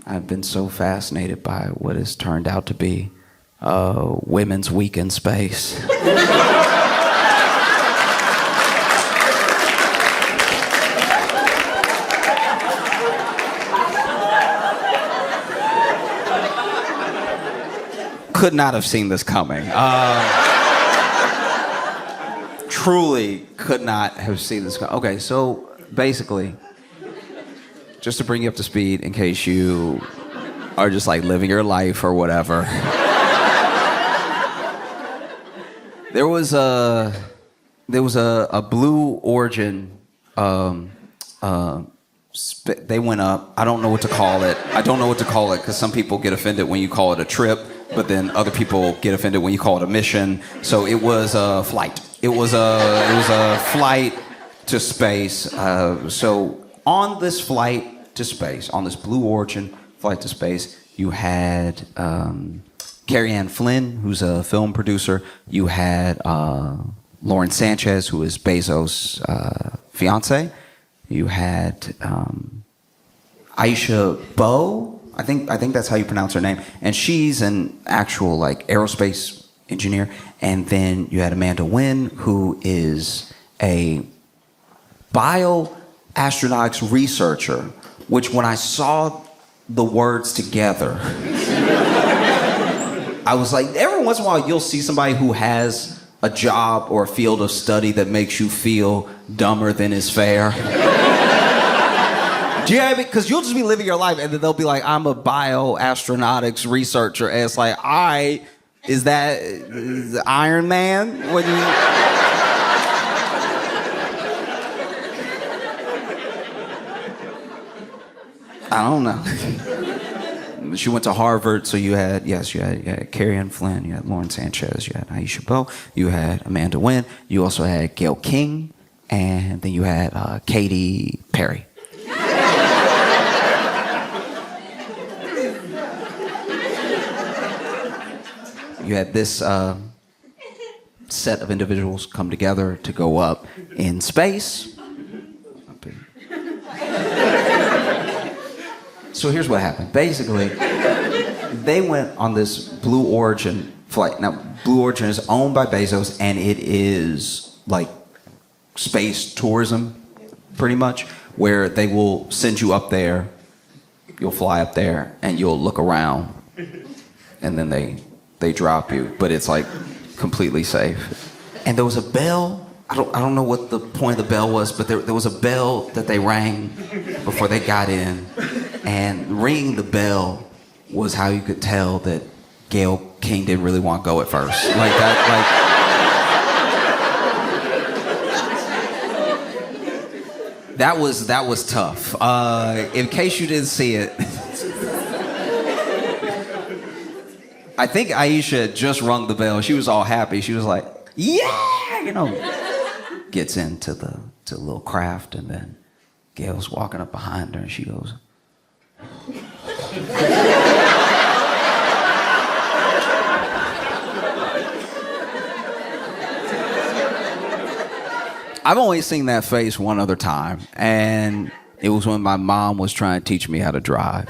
I've been so fascinated by what has turned out to be Women's Week in Space. Could not have seen this coming. Truly could not have seen this coming. Okay, so basically, just to bring you up to speed in case you are just like living your life or whatever. There was a Blue Origin, they went up. I don't know what to call it. Because some people get offended when you call it a trip, but then other people get offended when you call it a mission. So it was a flight. It was a flight to space. So on this flight to space, on this Blue Origin flight to space, you had Carrie Ann Flynn, who's a film producer. You had Lauren Sanchez, who is Bezos' fiance. You had Aisha Bowe. I think that's how you pronounce her name. And she's an actual like aerospace engineer. And then you had Amanda Wynn, who is a bioastronautics researcher, which when I saw the words together, I was like, every once in a while you'll see somebody who has a job or a field of study that makes you feel dumber than is fair. Do you have it? Because you'll just be living your life and then they'll be like, I'm a bioastronautics researcher. And it's like, is that Iron Man? What do you... I don't know. She went to Harvard, so you had Carrie Ann Flynn, you had Lauren Sanchez, you had Aisha Bowe, you had Amanda Wynn, you also had Gayle King, and then you had Katy Perry. You had this set of individuals come together to go up in space. So here's what happened. Basically, they went on this Blue Origin flight. Now, Blue Origin is owned by Bezos, and it is like space tourism, pretty much, where they will send you up there, you'll fly up there, and you'll look around, and then they drop you, but it's like completely safe. And there was a bell. I don't know what the point of the bell was, but there was a bell that they rang before they got in. And ringing the bell was how you could tell that Gayle King didn't really want to go at first. Like that, like that was tough. In case you didn't see it, I think Aisha had just rung the bell. She was all happy. She was like, yeah, you know. Gets into the little craft, and then Gayle's walking up behind her, and she goes, I've only seen that face one other time, and it was when my mom was trying to teach me how to drive.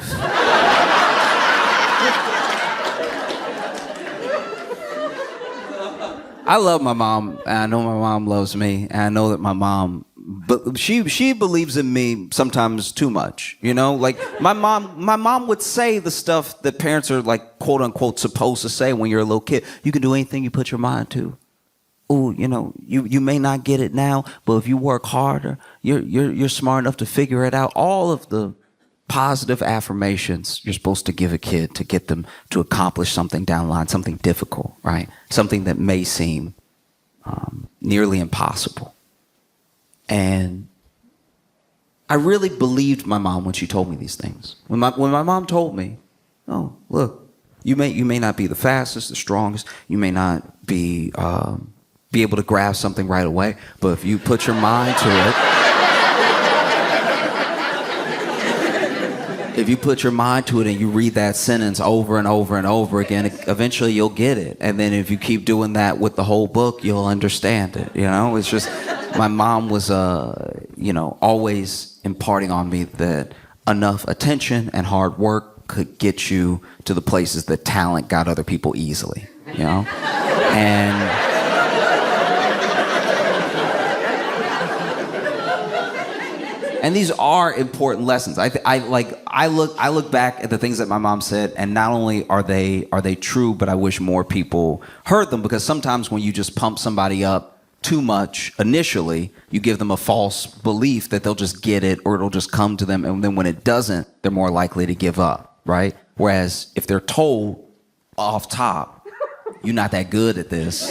I love my mom, and I know my mom loves me, and I know that my mom, but she believes in me sometimes too much, you know? Like, my mom would say the stuff that parents are, like, quote unquote supposed to say when you're a little kid. You can do anything you put your mind to. Ooh, you know, you may not get it now, but if you work harder, you're smart enough to figure it out. All of the positive affirmations you're supposed to give a kid to get them to accomplish something down the line, something difficult, right? Something that may seem nearly impossible. And I really believed my mom when she told me these things. When my mom told me, oh, look, you may not be the fastest, the strongest, you may not be able to grasp something right away, but if you put your mind to it, if you put your mind to it and you read that sentence over and over and over again, eventually you'll get it. And then if you keep doing that with the whole book, you'll understand it. You know, it's just, my mom was, always imparting on me that enough attention and hard work could get you to the places that talent got other people easily, you know? And these are important lessons. I look back at the things that my mom said, and not only are they true, but I wish more people heard them, because sometimes when you just pump somebody up too much initially, you give them a false belief that they'll just get it or it'll just come to them, and then when it doesn't, they're more likely to give up, right? Whereas if they're told off top, you're not that good at this,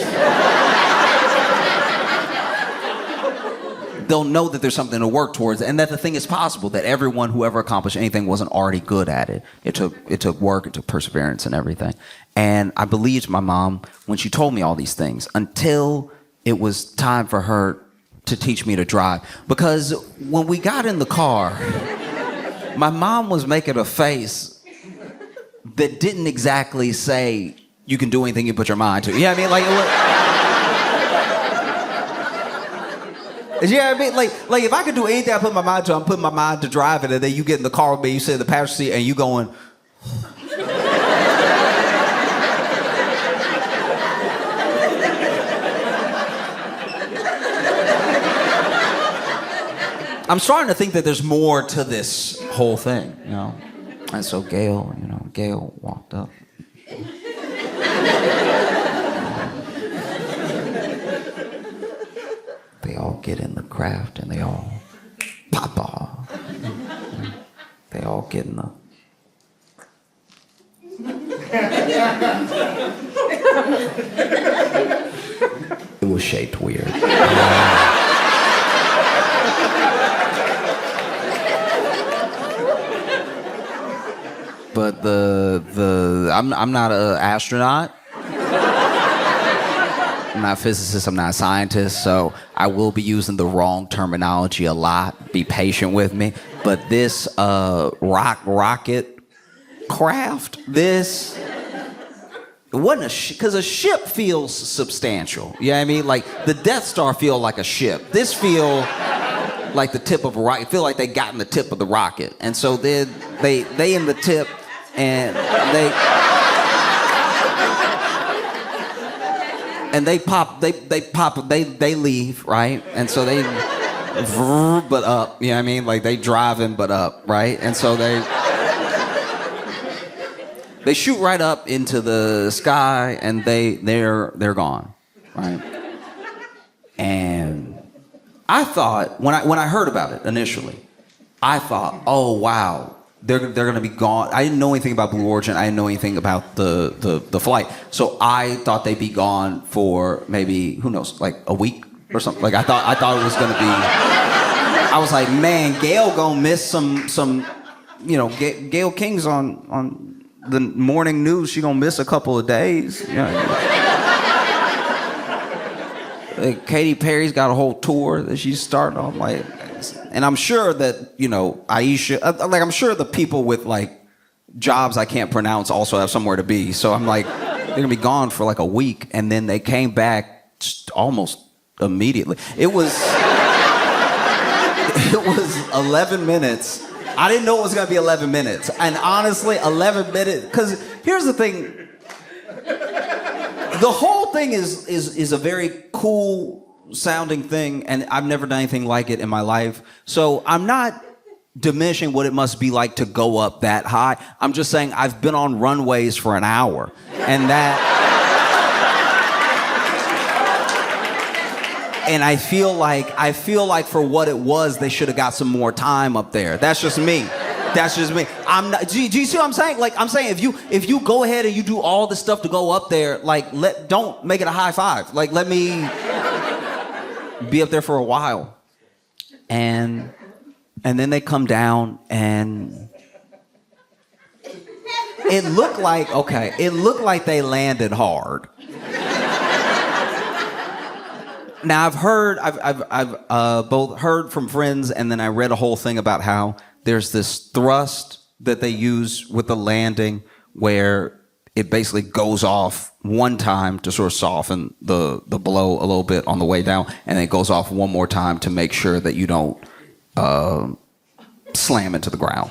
they'll know that there's something to work towards, and that the thing is possible, that everyone who ever accomplished anything wasn't already good at it. It took work, it took perseverance and everything. And I believed my mom when she told me all these things until it was time for her to teach me to drive. Because when we got in the car, my mom was making a face that didn't exactly say, you can do anything you put your mind to. You know what I mean? Yeah, I mean, like if I could do anything I put my mind to, I'm putting my mind to driving, and then you get in the car with me, you sit in the passenger seat, and you going. I'm starting to think that there's more to this whole thing, you know. And so Gail walked up. They all get in the craft and they all pop off. They all get in the... It was shaped weird. But I'm not an astronaut. I'm not a physicist, I'm not a scientist, so I will be using the wrong terminology a lot. Be patient with me. But this rocket craft, this, it wasn't because a ship feels substantial. You know what I mean? Like the Death Star feel like a ship. This feel like the tip of a rocket. Feel like they got in the tip of the rocket. And so they in the tip, and they leave, right? And so they but up, you know what I mean? Like they driving but up, right? And so they shoot right up into the sky, and they're gone, right? And I thought when I heard about it initially, I thought, oh wow, they're gonna be gone. I didn't know anything about Blue Origin. I didn't know anything about the flight. So I thought they'd be gone for maybe, who knows, like a week or something. Like I thought it was gonna be. I was like, man, Gail gonna miss some, you know, Gail King's on the morning news. She gonna miss a couple of days. You know? Katy Perry's got a whole tour that she's starting on, like, and I'm sure that, you know, Aisha, like, I'm sure the people with like jobs I can't pronounce also have somewhere to be. So I'm like, they're gonna be gone for like a week, and then they came back almost immediately. It was 11 minutes. I didn't know it was gonna be 11 minutes, and honestly, 11 minutes. Because here's the thing. The whole thing is a very cool sounding thing, and I've never done anything like it in my life. So I'm not diminishing what it must be like to go up that high. I'm just saying I've been on runways for an hour, and I feel like for what it was, they should have got some more time up there. That's just me. That's just me. I'm not. Do you see what I'm saying? Like, I'm saying if you go ahead and you do all this stuff to go up there, like, don't make it a high five. Like, let me be up there for a while, and then they come down, and it looked like they landed hard. Now I've both heard from friends, and then I read a whole thing about how there's this thrust that they use with the landing where it basically goes off one time to sort of soften the blow a little bit on the way down, and then it goes off one more time to make sure that you don't slam into the ground.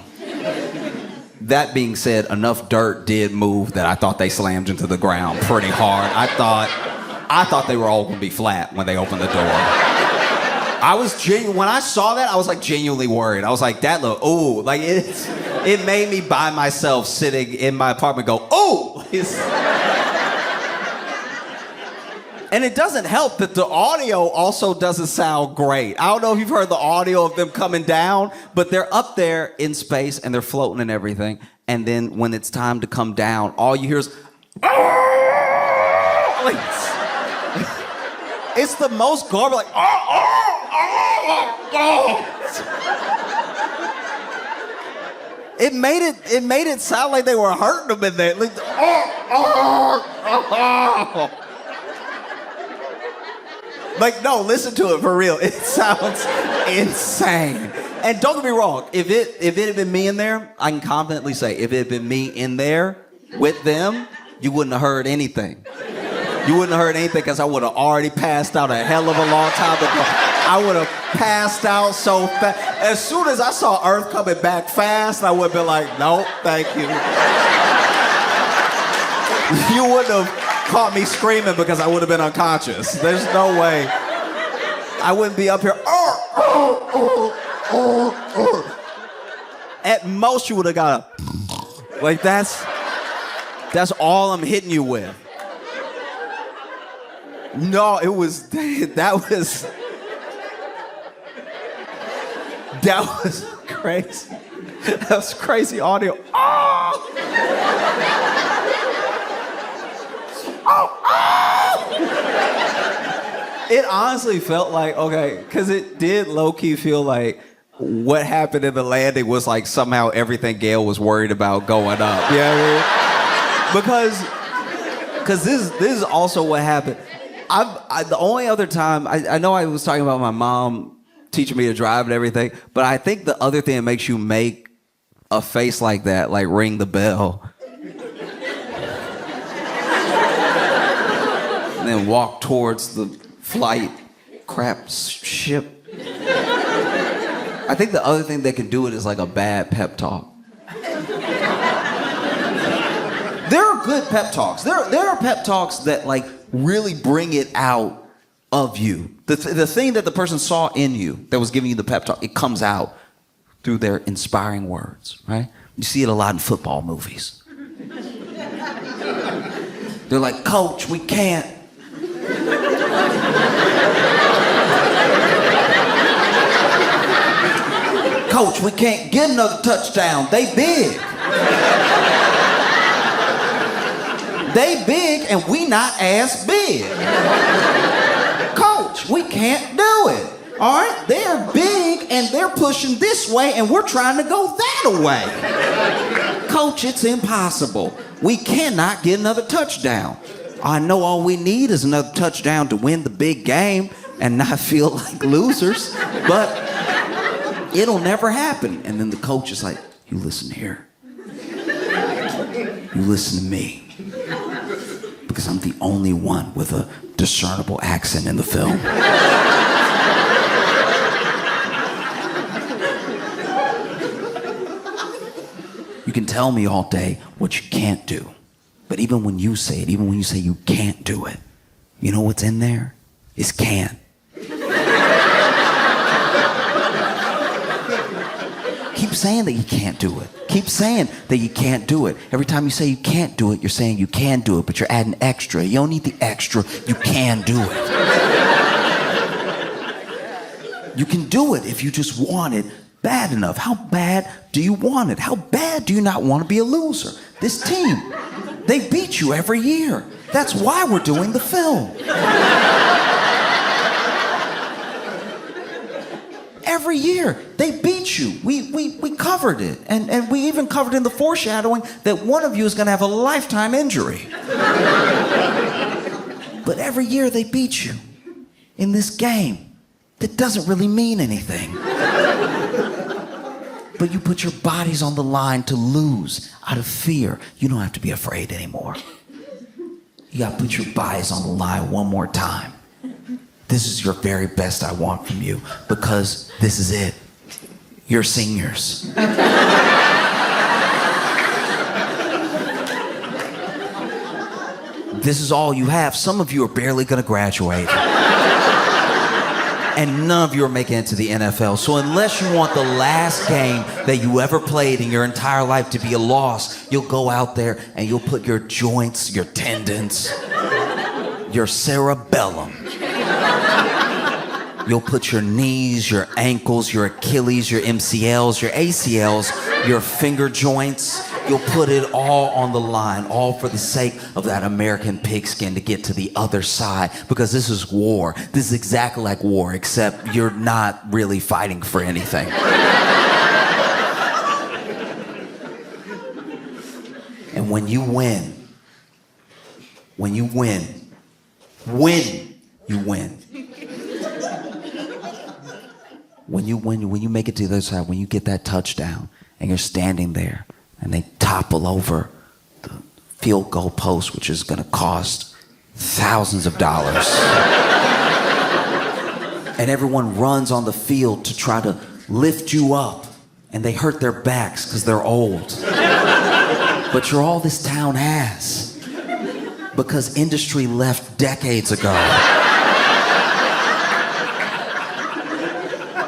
that being said, enough dirt did move that I thought they slammed into the ground pretty hard. I thought they were all gonna be flat when they opened the door. When I saw that, I was like genuinely worried. I was like, that look, ooh, like it made me by myself sitting in my apartment go, ooh! And it doesn't help that the audio also doesn't sound great. I don't know if you've heard the audio of them coming down, but they're up there in space and they're floating and everything. And then when it's time to come down, all you hear is, like, it's the most garbage, like, It made it sound like they were hurting them in there. Like, like, no, listen to it for real. It sounds insane. And don't get me wrong, if it had been me in there, I can confidently say, if it had been me in there with them, you wouldn't have heard anything. You wouldn't have heard anything because I would have already passed out a hell of a long time ago. I would have passed out so fast. As soon as I saw Earth coming back fast, I would have been like, nope, thank you. You wouldn't have caught me screaming because I would have been unconscious. There's no way. I wouldn't be up here. At most, you would have got a, like, that's all I'm hitting you with. No, that was crazy. That was crazy audio. It honestly felt like, okay, because it did low-key feel like what happened in the landing was like somehow everything Gail was worried about going up. You know what I mean? Because this is also what happened. The only other time, I know I was talking about my mom teaching me to drive and everything, but I think the other thing that makes you make a face like that, like ring the bell, and then walk towards the flight crap ship. I think the other thing that can do it is like a bad pep talk. There are good pep talks. There are pep talks that like really bring it out of you. The thing that the person saw in you that was giving you the pep talk, it comes out through their inspiring words, right? You see it a lot in football movies. They're like, Coach, we can't. Coach, we can't get another touchdown. They big. They big and we not as big. Coach, we can't do it. All right? They're big and they're pushing this way and we're trying to go that way. Coach, it's impossible. We cannot get another touchdown. I know all we need is another touchdown to win the big game and not feel like losers, but it'll never happen. And then the coach is like, you listen here. You listen to me. Because I'm the only one with a discernible accent in the film. You can tell me all day what you can't do. But even when you say it, even when you say you can't do it, you know what's in there? It's can. Keep saying that you can't do it. Keep saying that you can't do it. Every time you say you can't do it, you're saying you can do it, but you're adding extra. You don't need the extra. You can do it. You can do it if you just want it bad enough. How bad do you want it? How bad do you not want to be a loser? This team, they beat you every year. That's why we're doing the film. Every year, they beat you. We covered it. And we even covered in the foreshadowing that one of you is going to have a lifetime injury. But every year, they beat you in this game that doesn't really mean anything. But you put your bodies on the line to lose out of fear. You don't have to be afraid anymore. You got to put your bodies on the line one more time. This is your very best I want from you because this is it. You're seniors. This is all you have. Some of you are barely gonna graduate. And none of you are making it to the NFL. So unless you want the last game that you ever played in your entire life to be a loss, you'll go out there and you'll put your joints, your tendons, your cerebellum. You'll put your knees, your ankles, your Achilles, your MCLs, your ACLs, your finger joints. You'll put it all on the line, all for the sake of that American pigskin to get to the other side, because this is war. This is exactly like war, except you're not really fighting for anything. And when you win, when you make it to the other side, when you get that touchdown and you're standing there and they topple over the field goal post, which is going to cost thousands of dollars. And everyone runs on the field to try to lift you up, and they hurt their backs because they're old. But you're all this town has, because industry left decades ago.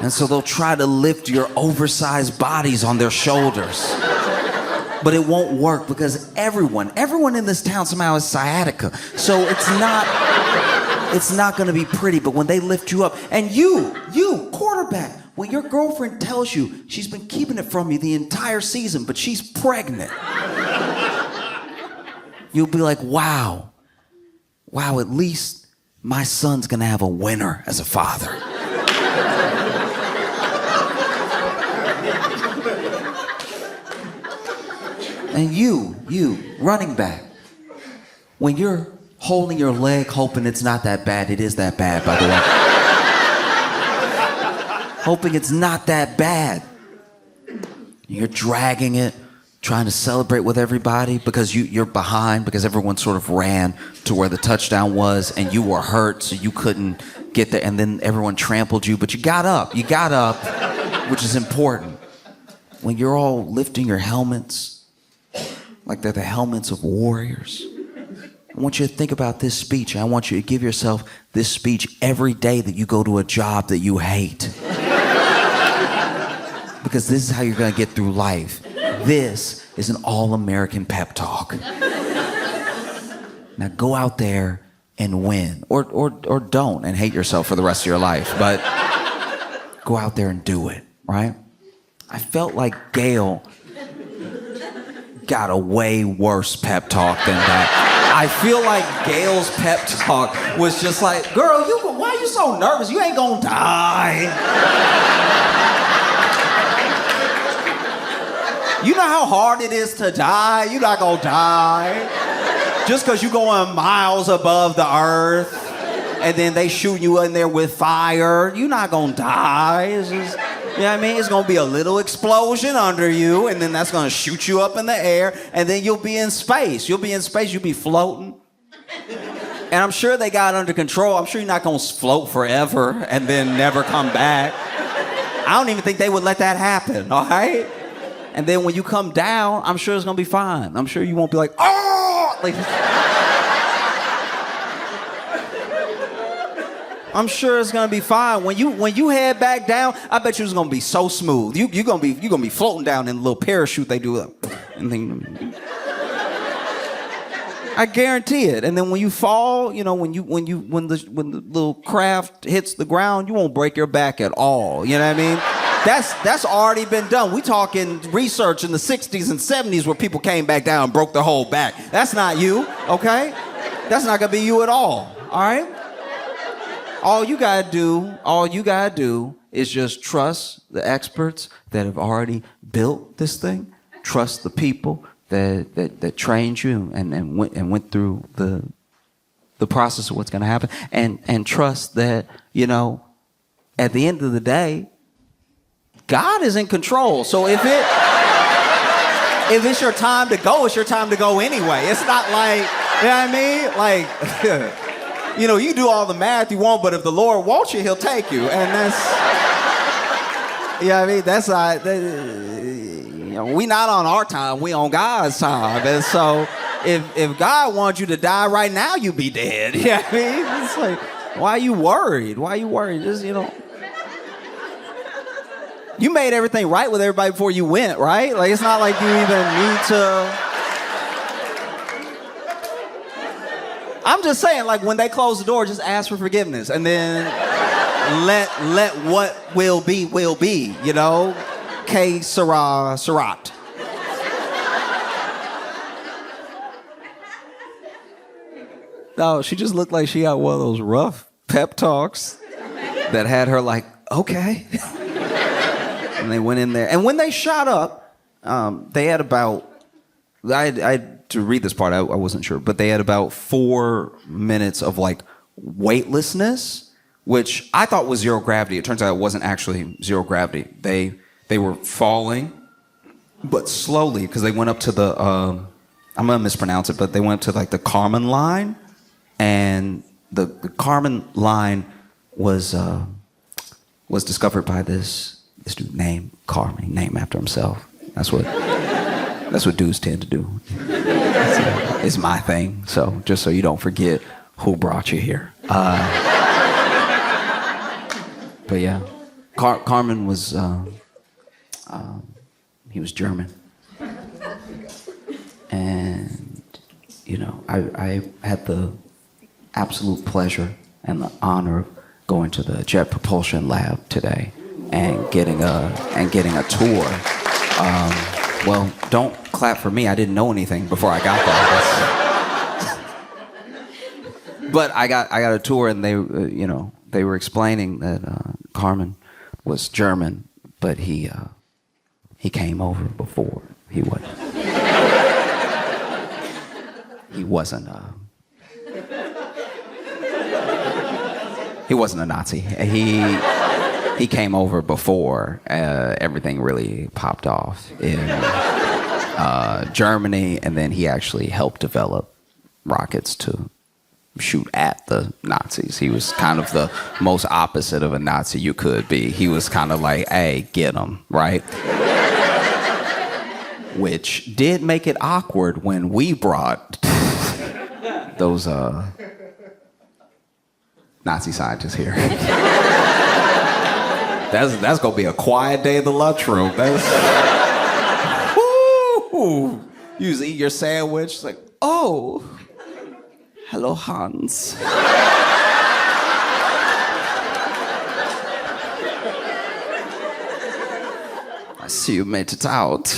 And so they'll try to lift your oversized bodies on their shoulders. But it won't work, because everyone in this town somehow has sciatica. So it's not gonna be pretty. But when they lift you up, and you, quarterback, when your girlfriend tells you she's been keeping it from you the entire season, but she's pregnant, you'll be like, wow, at least my son's gonna have a winner as a father. And you, running back, when you're holding your leg hoping it's not that bad, it is that bad, by the way. Hoping it's not that bad. You're dragging it, trying to celebrate with everybody because you're behind, because everyone sort of ran to where the touchdown was and you were hurt, so you couldn't get there, and then everyone trampled you, but you got up, which is important. When you're all lifting your helmets, like they're the helmets of warriors. I want you to think about this speech. I want you to give yourself this speech every day that you go to a job that you hate. Because this is how you're gonna get through life. This is an all-American pep talk. Now go out there and win. Or don't and hate yourself for the rest of your life. But go out there and do it, right? I felt like Gail got a way worse pep talk than that. I feel like Gail's pep talk was just like, girl, why are you so nervous? You ain't gonna die. You know how hard it is to die? You're not gonna die. Just because you're going miles above the earth and then they shoot you in there with fire, you're not gonna die. It's just, you know what I mean? It's gonna be a little explosion under you, and then that's gonna shoot you up in the air, and then you'll be in space. You'll be floating. And I'm sure they got it under control. I'm sure you're not gonna float forever and then never come back. I don't even think they would let that happen, all right? And then when you come down, I'm sure it's gonna be fine. I'm sure you won't be like, oh! Like, I'm sure it's gonna be fine. When you head back down, I bet you it's gonna be so smooth. You're gonna be floating down in a little parachute they do, and then I guarantee it. And then when you fall, you know, when the little craft hits the ground, you won't break your back at all. You know what I mean? That's already been done. We talking research in the 60s and 70s where people came back down and broke their whole back. That's not you, okay? That's not gonna be you at all right? All you gotta do is just trust the experts that have already built this thing. Trust the people that trained you and went through the process of what's gonna happen. And trust that, you know, at the end of the day, God is in control. So if it's your time to go, it's your time to go anyway. It's not like, you know what I mean? Like, you know, you do all the math you want, but if the Lord wants you, he'll take you. And that's, you know what I mean? That's not, you know, we not on our time, we on God's time. And so if God wants you to die right now, you be dead. You know what I mean? It's like, why are you worried? Why are you worried? Just, you made everything right with everybody before you went, right? Like, it's not like you even need to. I'm just saying, like, when they close the door, just ask for forgiveness, and then let what will be, you know? Que sera, serat. No, she just looked like she got one of those rough pep talks that had her like, okay. And they went in there. And when they shot up, they had about, I had to read this part, I wasn't sure, but they had about 4 minutes of like weightlessness, which I thought was zero gravity. It turns out it wasn't actually zero gravity. They were falling, but slowly, because they went up to the, I'm gonna mispronounce it, but they went to like the Kármán line. And the Kármán line was discovered by this dude named Kármán, named after himself. That's what dudes tend to do. It's my thing. So just so you don't forget who brought you here. But yeah, Kármán was he was German, and I had the absolute pleasure and the honor of going to the Jet Propulsion Lab today and getting a tour. Well, don't clap for me. I didn't know anything before I got there. But I got a tour, and they were explaining that Kármán was German, but he came over before. He wasn't a Nazi. He came over before everything really popped off in Germany, and then he actually helped develop rockets to shoot at the Nazis. He was kind of the most opposite of a Nazi you could be. He was kind of like, hey, get him, right? Which did make it awkward when we brought those Nazi scientists here. That's gonna be a quiet day in the lunchroom. Woo! You just eat your sandwich, it's like, oh, hello, Hans. I see you made it out.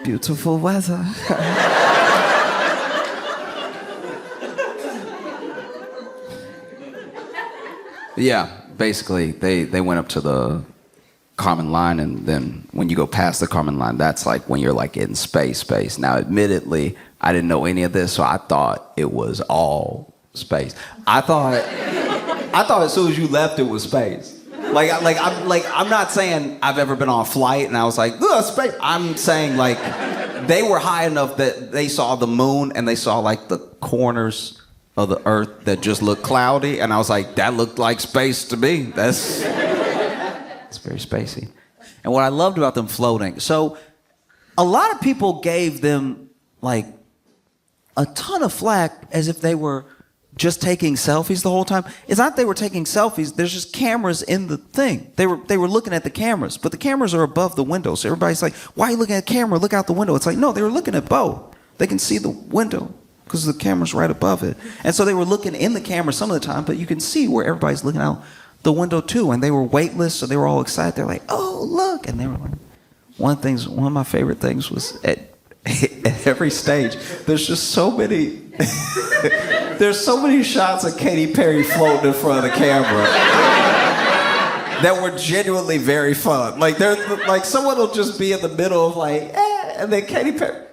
Beautiful weather. Yeah, basically, they went up to the Kármán line, and then when you go past the Kármán line, that's like when you're like in space. Now, admittedly, I didn't know any of this, so I thought it was all space. I thought as soon as you left, it was space. I'm not saying I've ever been on a flight and I was like, ugh, space. I'm saying like they were high enough that they saw the moon and they saw like the corners of the earth that just looked cloudy, and I was like, that looked like space to me. It's very spacey. And what I loved about them floating, so a lot of people gave them like a ton of flack as if they were just taking selfies the whole time. It's not they were taking selfies, there's just cameras in the thing. They were looking at the cameras, but the cameras are above the window. So everybody's like, why are you looking at the camera? Look out the window. It's like, no, they were looking at both. They can see the window because the camera's right above it. And so they were looking in the camera some of the time, but you can see where everybody's looking out the window too. And they were weightless, so they were all excited. They're like, oh, look. And they were like, one of my favorite things was at every stage, there's just so many there's so many shots of Katy Perry floating in front of the camera that were genuinely very fun. Like someone will just be in the middle of like, and then Katy Perry.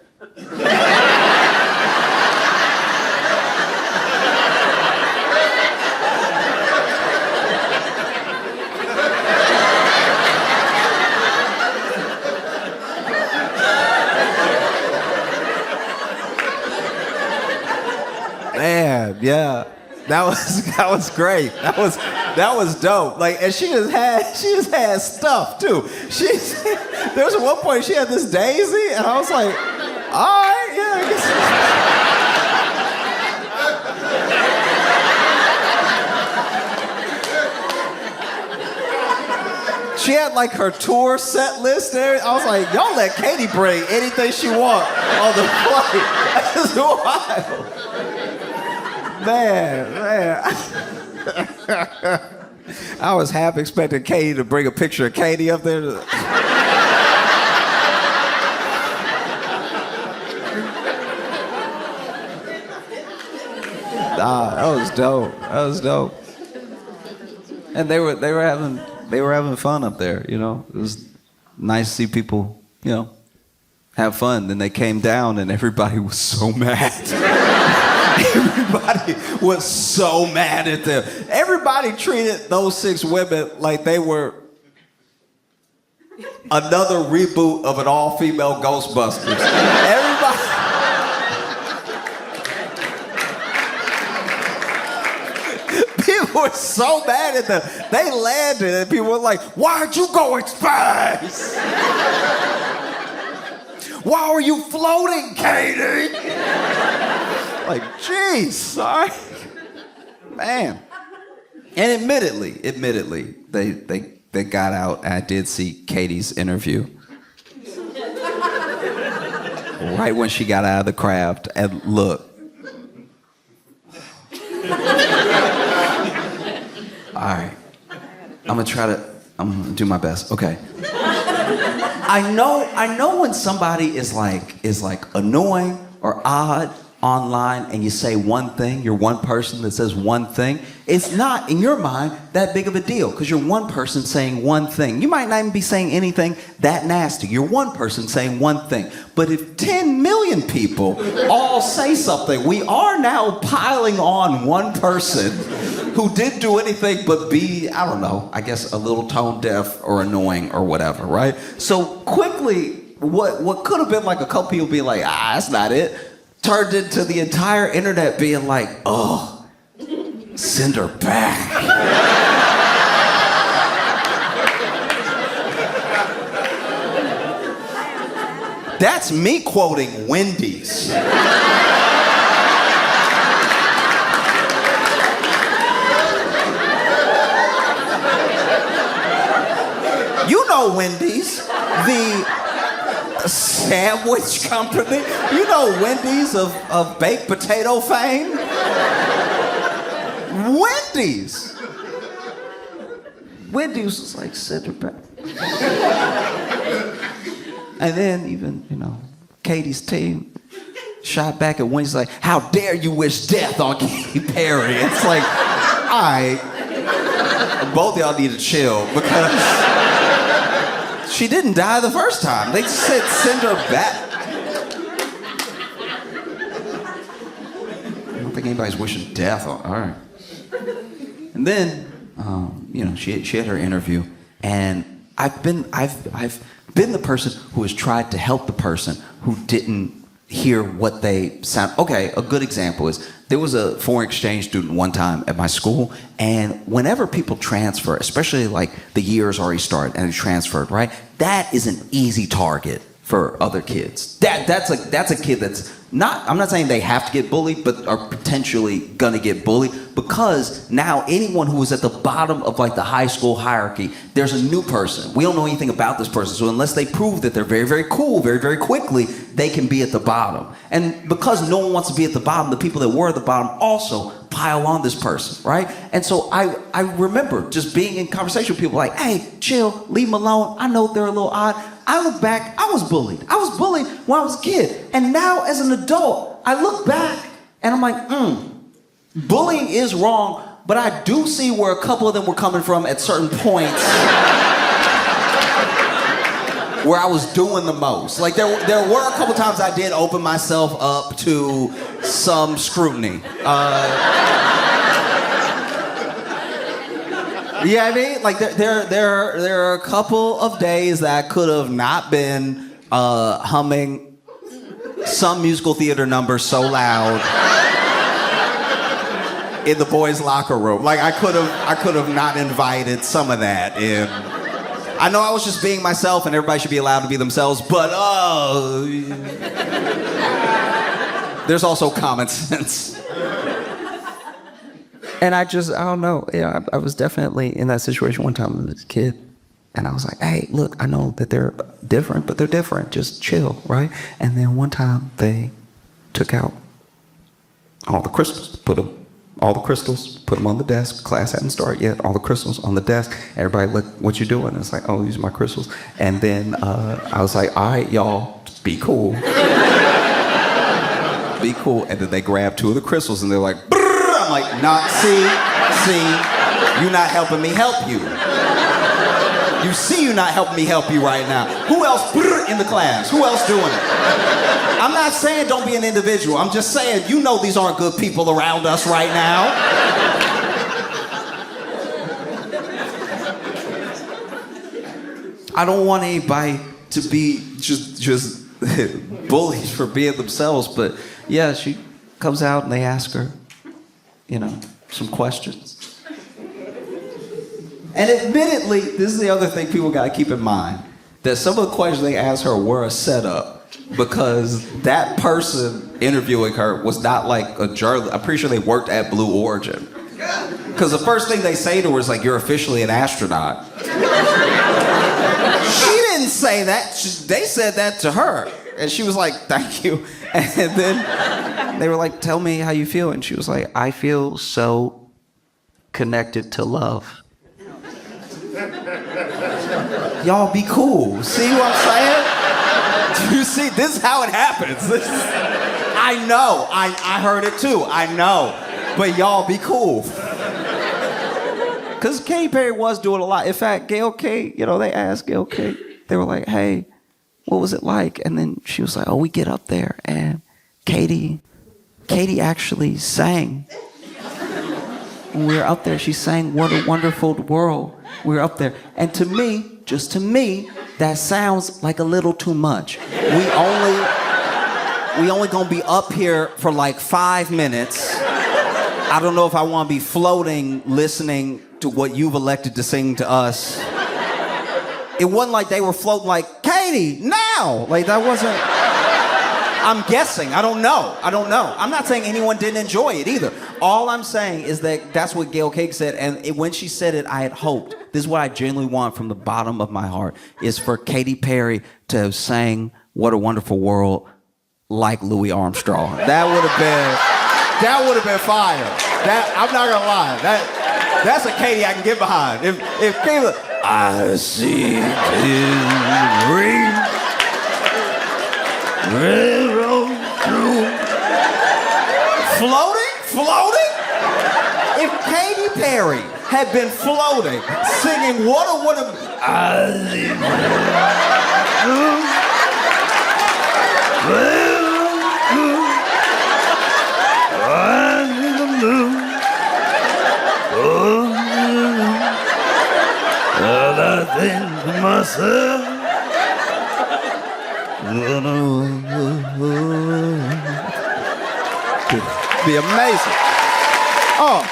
Man, yeah. That was great. That was dope. Like, and she just had stuff too. There was one point she had this daisy, and I was like, all right, yeah, I guess. She had like her tour set list there. I was like, y'all let Katy bring anything she want on the flight. That's wild. Man. I was half expecting Katy to bring a picture of Katy up there. That was dope. That was dope. And they were having fun up there, you know. It was nice to see people, you know, have fun. Then they came down and everybody was so mad. Everybody was so mad at them. Everybody treated those 6 women like they were another reboot of an all-female Ghostbusters. Everybody. People were so mad at them. They landed and people were like, why'd you go in space? Why are you floating, Katy? Like, geez, sorry. Man. And admittedly, they got out, and I did see Katy's interview. Right when she got out of the craft, and look. All right. I'm gonna do my best. Okay. I know when somebody is like annoying or odd online and you say one thing, you're one person that says one thing, it's not, in your mind, that big of a deal because you're one person saying one thing. You might not even be saying anything that nasty. You're one person saying one thing. But if 10 million people all say something, we are now piling on one person who didn't do anything but be, I don't know, I guess a little tone deaf or annoying or whatever, right? So quickly, what could have been like a couple people being like, that's not it, turned into the entire internet being like, oh, send her back. That's me quoting Wendy's. You know Wendy's, the sandwich company. You know Wendy's of baked potato fame? Wendy's. Wendy's was like, send her back. And then even, you know, Katy's team shot back at Wendy's like, how dare you wish death on Katy Perry? It's like, all right, both of y'all need to chill because she didn't die the first time. They said send her back. I don't think anybody's wishing death on. All right. And then, you know, she had her interview, and I've been the person who has tried to help the person who didn't hear what they sound. Okay, a good example is there was a foreign exchange student one time at my school, and whenever people transfer, especially like the year's already started and they transferred, right? That is an easy target for other kids. That's a kid that's not, I'm not saying they have to get bullied, but are potentially gonna get bullied because now anyone who is at the bottom of like the high school hierarchy, there's a new person. We don't know anything about this person, so unless they prove that they're very, very cool, very, very quickly, they can be at the bottom. And because no one wants to be at the bottom, the people that were at the bottom also pile on this person, right? And so I remember just being in conversation with people like, hey, chill, leave them alone. I know they're a little odd. I look back, I was bullied. I was bullied when I was a kid. And now as an adult, I look back and I'm like, bullying is wrong, but I do see where a couple of them were coming from at certain points where I was doing the most. Like there were a couple times I did open myself up to some scrutiny. Yeah, I mean, like there are a couple of days that I could have not been humming some musical theater number so loud in the boys' locker room. Like I could have not invited some of that in. I know I was just being myself, and everybody should be allowed to be themselves. But there's also common sense. And I don't know. Yeah, I was definitely in that situation one time as a kid. And I was like, hey, look, I know that they're different, but they're different. Just chill, right? And then one time they took out all the crystals, put them on the desk. Class hadn't started yet. All the crystals on the desk. Everybody, look, what you doing? It's like, oh, these are my crystals. And then I was like, all right, y'all, be cool. Be cool. And then they grabbed two of the crystals and they're like, brrr! I'm like, nah, see, you're not helping me help you. You see you're not helping me help you right now. Who else in the class? Who else doing it? I'm not saying don't be an individual. I'm just saying you know these aren't good people around us right now. I don't want anybody to be just bullies for being themselves, but yeah, she comes out and they ask her, some questions. And admittedly, this is the other thing people got to keep in mind, that some of the questions they asked her were a setup because that person interviewing her was not like a journalist. I'm pretty sure they worked at Blue Origin. Because the first thing they say to her is like, you're officially an astronaut. She didn't say that. They said that to her. And she was like, thank you. And then they were like, tell me how you feel. And she was like, I feel so connected to love. Y'all be cool. See what I'm saying? You see, this is how it happens. I know. I heard it too. I know. But y'all be cool. Because Katy Perry was doing a lot. In fact, Gayle K, they asked Gayle K. They were like, hey, what was it like? And then she was like, oh, we get up there. And Katy actually sang. When we were up there, she sang What a Wonderful World. We were up there. And to me, just to me, that sounds like a little too much. We only gonna be up here for like 5 minutes. I don't know if I want to be floating, listening to what you've elected to sing to us. It wasn't like they were floating like, Katy, now! Like that wasn't... I'm guessing. I don't know. I'm not saying anyone didn't enjoy it either. All I'm saying is that that's what Gayle Cake said, and when she said it, I had hoped. This is what I genuinely want from the bottom of my heart, is for Katy Perry to have sang What a Wonderful World like Louis Armstrong. That would have been fire. I'm not gonna lie. That's a Katy I can get behind. If Katy, I see his ring. Railroad through. Floating? If Katy Perry had been floating, singing what a I think to myself, be amazing. Oh,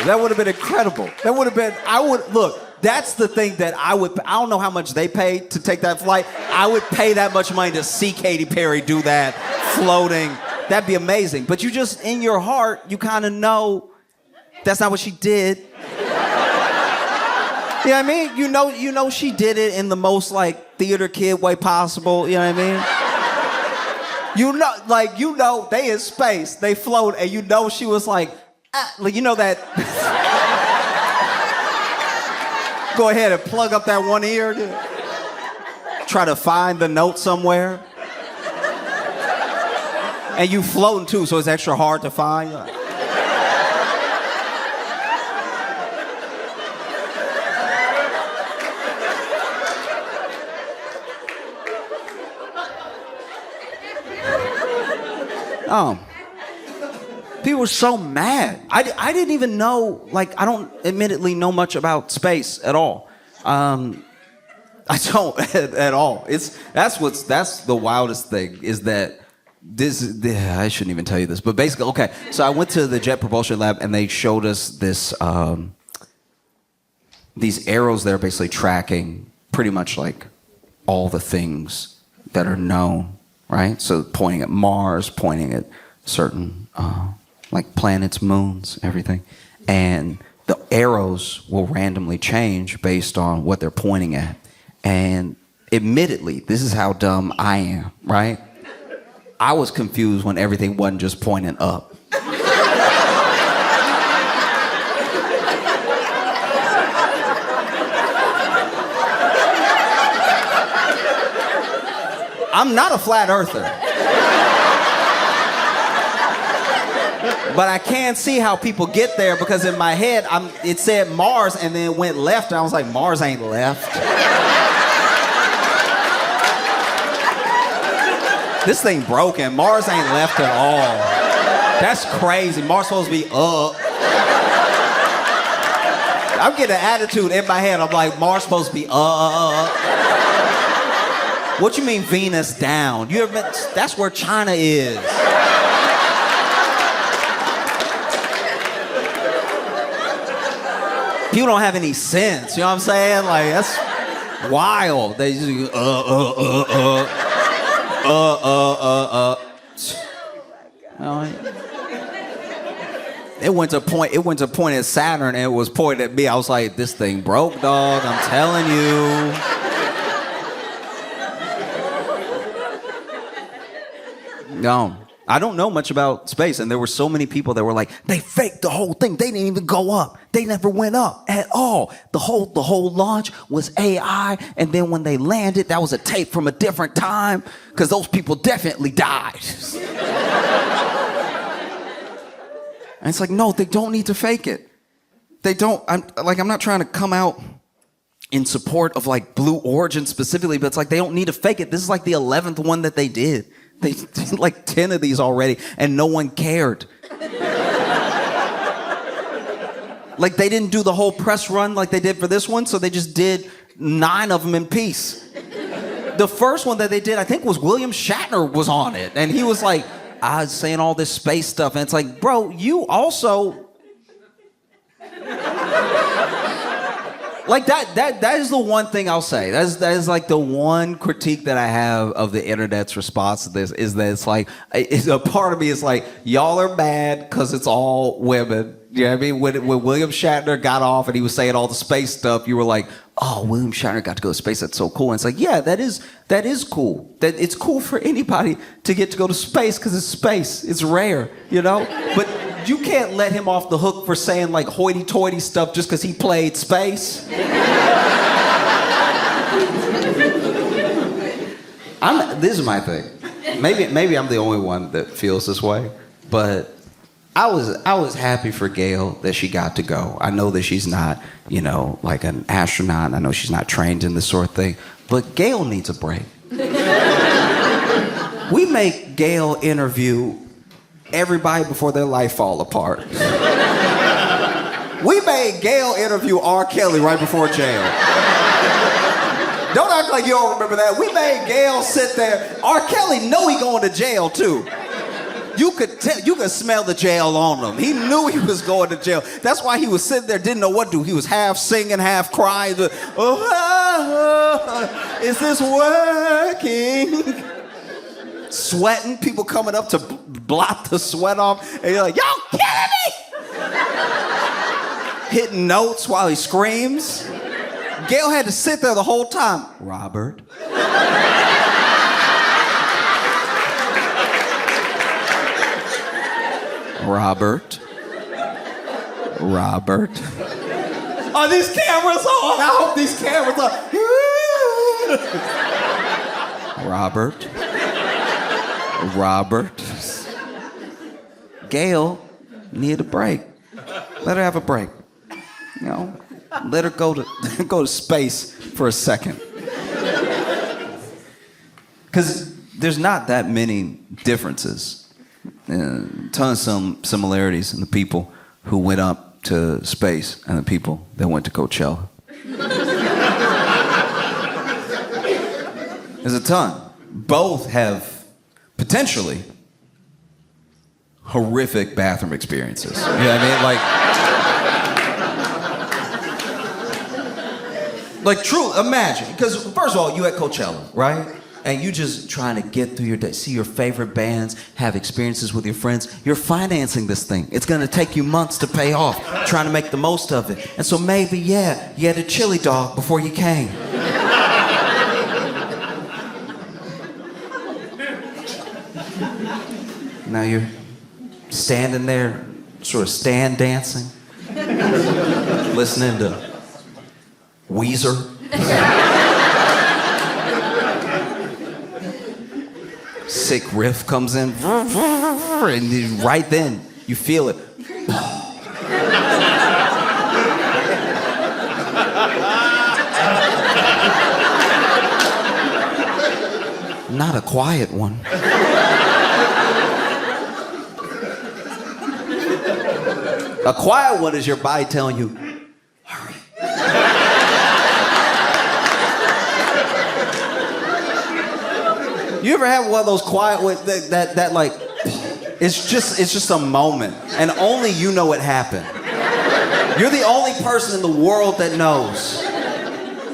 that would have been incredible. Look, that's the thing that I don't know how much they paid to take that flight. I would pay that much money to see Katy Perry do that, floating. That'd be amazing. But you just, in your heart, you kind of know that's not what she did. You know what I mean? You know she did it in the most like theater kid way possible. You know what I mean? They in space, they float, and she was like that. Go ahead and plug up that one ear. Try to find the note somewhere. And you floating too, so it's extra hard to find. People were so mad. I didn't even know, I don't admittedly know much about space at all. I don't at all. That's the wildest thing, is that I shouldn't even tell you this, but basically, okay. So I went to the Jet Propulsion Lab, and they showed us this these arrows that are basically tracking pretty much like all the things that are known, right? So pointing at Mars, pointing at certain like planets, moons, everything, and the arrows will randomly change based on what they're pointing at. And admittedly, this is how dumb I am, right? I was confused when everything wasn't just pointing up. I'm not a flat earther. But I can see how people get there, because in my head, it said Mars and then it went left, and I was like, Mars ain't left. This thing broken. Mars ain't left at all. That's crazy. Mars supposed to be up. I'm getting an attitude in my head. I'm like, Mars supposed to be up. What you mean Venus down? You ever been, that's where China is. People don't have any sense. You know what I'm saying? Like, that's wild. They just It went to point at Saturn, and it was pointed at me. I was like, this thing broke, dog. I'm telling you. No, I don't know much about space, and there were so many people that were like, they faked the whole thing. They didn't even go up. They never went up at all. The whole launch was AI, and then when they landed, that was a tape from a different time, because those people definitely died. And it's like, no, they don't need to fake it. They don't. I'm not trying to come out in support of like Blue Origin specifically, but it's like they don't need to fake it. This is like the 11th one that they did. They did like 10 of these already, and no one cared. Like, they didn't do the whole press run like they did for this one, so they just did 9 of them in peace. The first one that they did, I think, was William Shatner was on it, and he was like, I was saying all this space stuff, and it's like, bro, you also... Like, that is the one thing I'll say. That is like the one critique that I have of the internet's response to this, is that it's like, a part of me is like, y'all are mad because it's all women. You know what I mean? When William Shatner got off and he was saying all the space stuff, you were like, oh, William Shatner got to go to space. That's so cool. And it's like, yeah, that is cool. That it's cool for anybody to get to go to space, because it's space. It's rare, you know? But you can't let him off the hook for saying like hoity-toity stuff just because he played space. This is my thing. Maybe I'm the only one that feels this way, but I was happy for Gail that she got to go. I know that she's not, you know, like an astronaut. I know she's not trained in this sort of thing, but Gail needs a break. We make Gail interview everybody before their life fall apart. We made Gail interview R. Kelly right before jail. Don't act like you don't remember that. We made Gail sit there. R. Kelly know he going to jail too. You could smell the jail on him. He knew he was going to jail. That's why he was sitting there, didn't know what to do. He was half singing, half crying. Is this working? Sweating, people coming up to blot the sweat off, and you're like, y'all killing me! Hitting notes while he screams. Gail had to sit there the whole time. Robert. Robert. Are these cameras on? I hope these cameras are. Robert. Gail needed a break. Let her have a break. You know, let her go to space for a second. Because there's not that many differences. Tons of similarities in the people who went up to space and the people that went to Coachella. There's a ton. Both have potentially horrific bathroom experiences. You know what I mean? Like true, imagine. Because first of all, you at Coachella, right? And you just trying to get through your day, see your favorite bands, have experiences with your friends. You're financing this thing. It's gonna take you months to pay off, trying to make the most of it. And so maybe, yeah, you had a chili dog before you came. Now you're standing there, sort of stand dancing, listening to Weezer. Sick riff comes in, and right then you feel it. Not a quiet one. A quiet one is your body telling you, hurry. You ever have one of those quiet ones that like, it's just a moment, and only you know it happened. You're the only person in the world that knows.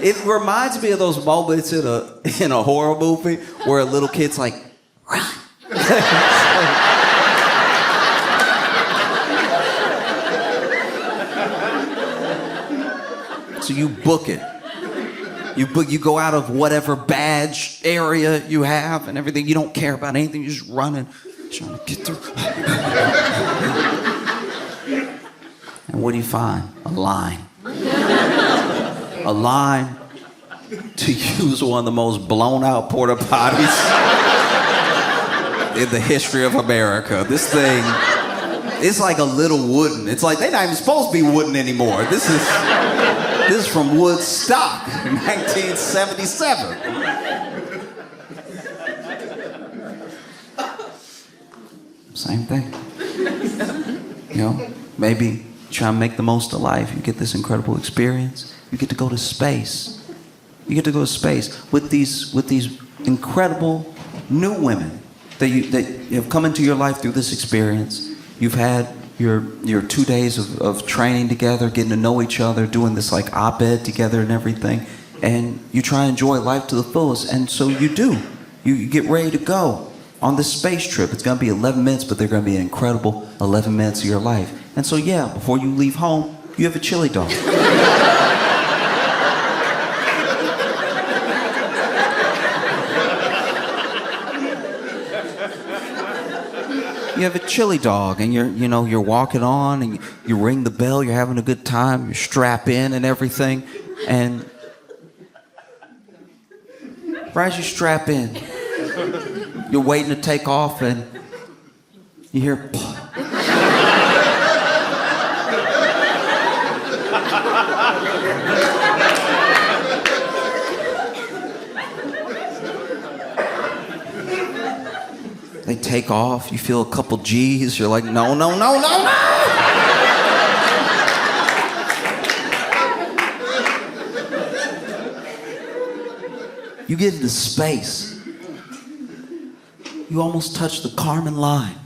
It reminds me of those moments in a horror movie where a little kid's like, run. So you book it. You go out of whatever badge area you have and everything. You don't care about anything. You're just running, trying to get through. And what do you find? A line. A line to use one of the most blown out porta potties in the history of America. This thing, it's like a little wooden. It's like they're not even supposed to be wooden anymore. This is from Woodstock in 1977. Same thing. You know, maybe try and make the most of life. You get this incredible experience. You get to go to space. You get to go to space with these incredible new women that have come into your life through this experience. You've had your 2 days of training together, getting to know each other, doing this like op-ed together and everything, and you try and enjoy life to the fullest, and so you do. You get ready to go on this space trip. It's gonna be 11 minutes, but they're gonna be an incredible 11 minutes of your life. And so yeah, before you leave home, you have a chili dog. You have a chili dog, and you're walking on, and you ring the bell. You're having a good time. You strap in and everything, and right as you strap in, you're waiting to take off, and you hear. They take off, you feel a couple G's, you're like, no. You get into space. You almost touch the Kármán line.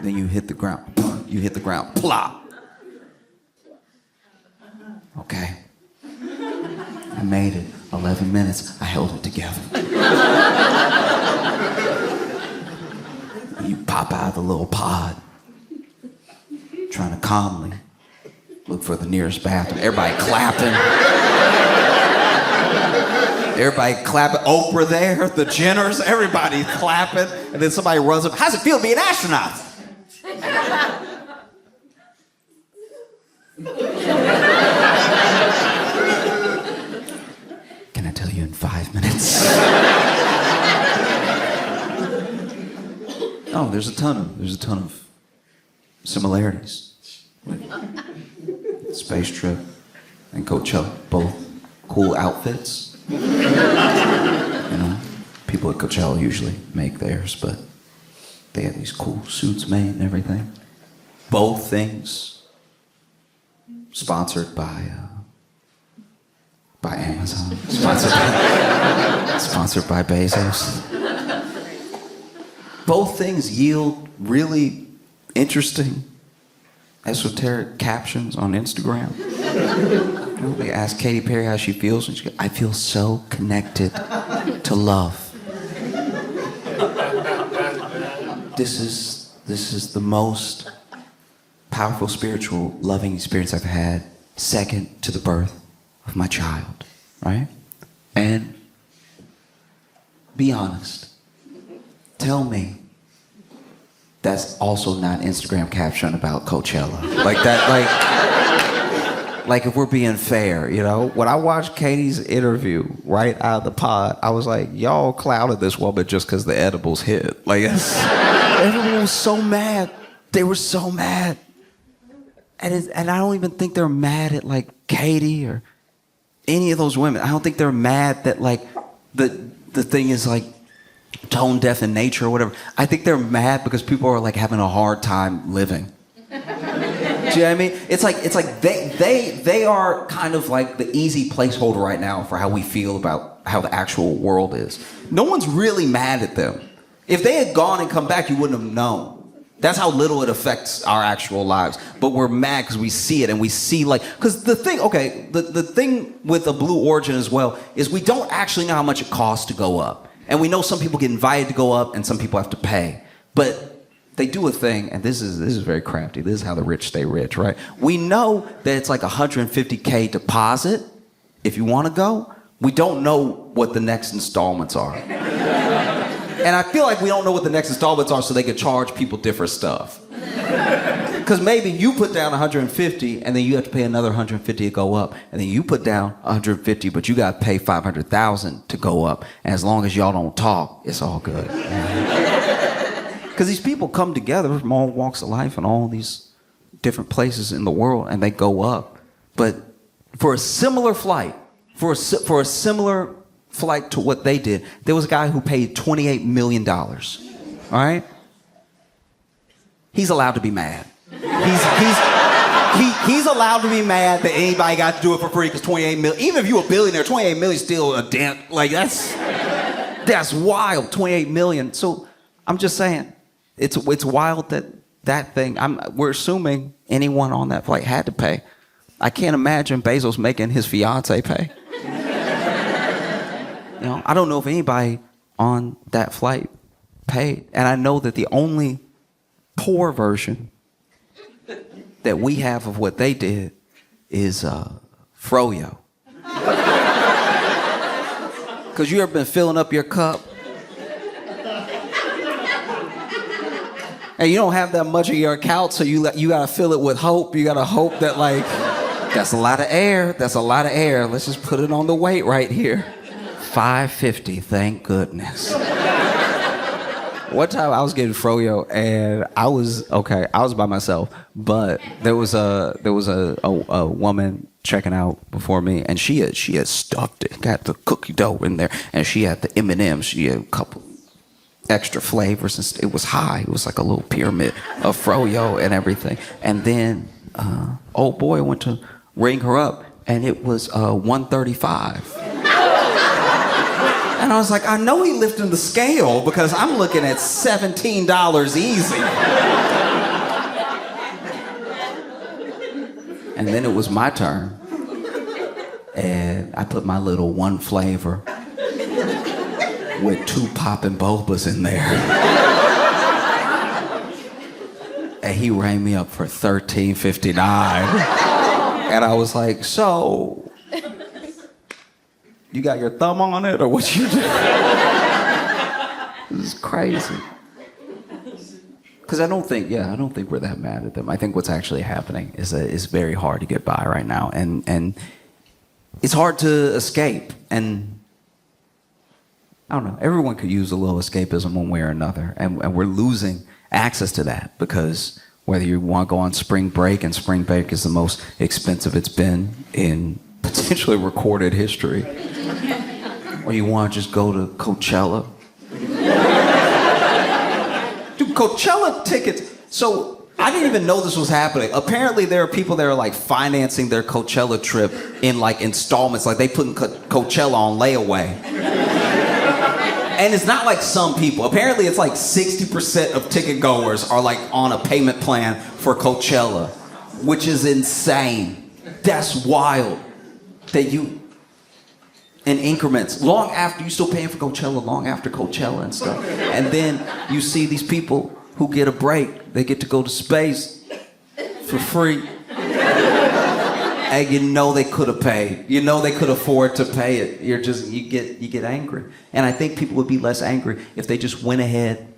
Then you hit the ground. You hit the ground. Plop. Okay. I made it. 11 minutes. I held it together. You pop out of the little pod, trying to calmly look for the nearest bathroom. Everybody clapping. Everybody clapping. Oprah there, the Jenners, everybody clapping. And then somebody runs up. How's it feel to be an astronaut? Can I tell you in 5 minutes? Oh, there's a ton of similarities with Space Trip and Coachella. Both cool outfits. You know, people at Coachella usually make theirs, but they have these cool suits made and everything. Both things sponsored by Amazon, sponsored by Bezos. Both things yield really interesting, esoteric captions on Instagram. You know, they ask Katy Perry how she feels, and she goes, "I feel so connected to love." This is the most powerful spiritual loving experience I've had, second to the birth of my child, right? And be honest. Tell me that's also not Instagram caption about Coachella. Like that, like if we're being fair, you know? When I watched Katy's interview right out of the pod, I was like, y'all clouded this woman just because the edibles hit. Like, everyone was so mad. They were so mad. And I don't even think they're mad at like Katy or any of those women. I don't think they're mad that like the thing is like tone deaf in nature or whatever. I think they're mad because people are like having a hard time living. Do you know what I mean? It's like they are kind of like the easy placeholder right now for how we feel about how the actual world is. No one's really mad at them. If they had gone and come back, you wouldn't have known. That's how little it affects our actual lives. But we're mad because we see it and we see like, because the thing, okay, the thing with a Blue Origin as well is we don't actually know how much it costs to go up. And we know some people get invited to go up and some people have to pay. But they do a thing, and this is very crafty. This is how the rich stay rich, right? We know that it's like $150K deposit if you want to go. We don't know what the next installments are. And I feel like we don't know what the next installments are so they can charge people different stuff. Because maybe you put down 150 and then you have to pay another 150 to go up. And then you put down 150, but you got to pay 500,000 to go up. And as long as y'all don't talk, it's all good. Because these people come together from all walks of life and all these different places in the world and they go up. But for a similar flight, for a similar flight to what they did, there was a guy who paid $28 million. All right? He's allowed to be mad. He's allowed to be mad that anybody got to do it for free because 28 million, even if you're a billionaire, 28 million is still a damn, like that's wild, 28 million. So I'm just saying, it's wild that thing, we're assuming anyone on that flight had to pay. I can't imagine Bezos making his fiance pay. You know, I don't know if anybody on that flight paid. And I know that the only poor version that we have of what they did is froyo. Because you ever been filling up your cup and you don't have that much of your account, so you gotta fill it with hope. You gotta hope that like, that's a lot of air. That's a lot of air. Let's just put it on the weight right here. $5.50, thank goodness. One time I was getting froyo and I was by myself, but there was a woman checking out before me, and she had stuffed it, got the cookie dough in there, and she had the M&Ms. She had a couple extra flavors, and it was high. It was like a little pyramid of froyo and everything. And then old boy went to ring her up, and it was $135. And I was like, I know he lifted the scale because I'm looking at $17 easy. And then it was my turn. And I put my little one flavor with 2 poppin' bobas in there. And he rang me up for $13.59. And I was like, so, you got your thumb on it, or what you do? This is crazy. Because I don't think we're that mad at them. I think what's actually happening is that it's very hard to get by right now, and it's hard to escape. And I don't know. Everyone could use a little escapism one way or another, and we're losing access to that because whether you want to go on spring break, and spring break is the most expensive it's been in potentially recorded history. or you want to just go to Coachella. Dude, Coachella tickets. So I didn't even know this was happening. Apparently there are people that are like financing their Coachella trip in like installments. Like they putting Coachella on layaway. And it's not like some people. Apparently it's like 60% of ticket goers are like on a payment plan for Coachella, which is insane. That's wild. That you, in increments, long after, you still paying for Coachella, long after Coachella and stuff. And then you see these people who get a break. They get to go to space for free. And you know they could have paid. You know they could afford to pay it. You get angry. And I think people would be less angry if they just went ahead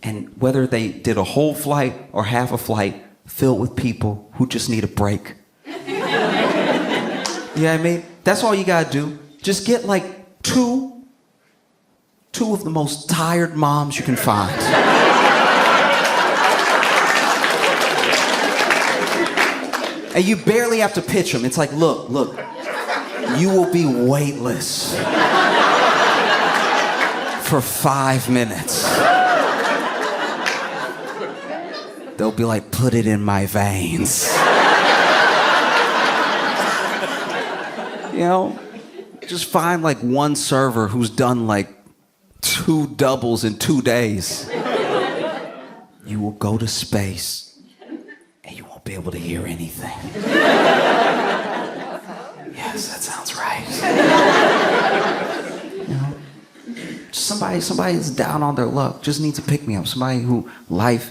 and whether they did a whole flight or half a flight filled with people who just need a break. You know what I mean? That's all you gotta do. Just get like two of the most tired moms you can find. And you barely have to pitch them. It's like, look, you will be weightless for 5 minutes. They'll be like, put it in my veins. You know, just find like one server who's done like 2 doubles in 2 days. You will go to space and you won't be able to hear anything. Yes, that sounds right. You know, somebody is down on their luck, just needs to pick me up. Somebody who life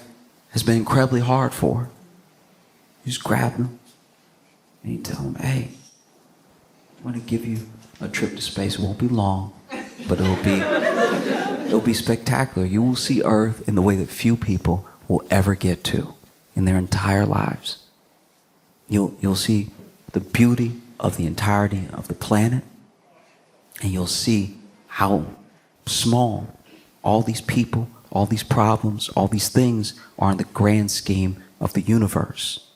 has been incredibly hard for. You just grab them and you tell them, hey, I want to give you a trip to space. It won't be long, but it'll be spectacular. You will see Earth in the way that few people will ever get to in their entire lives. You'll see the beauty of the entirety of the planet, and you'll see how small all these people, all these problems, all these things are in the grand scheme of the universe.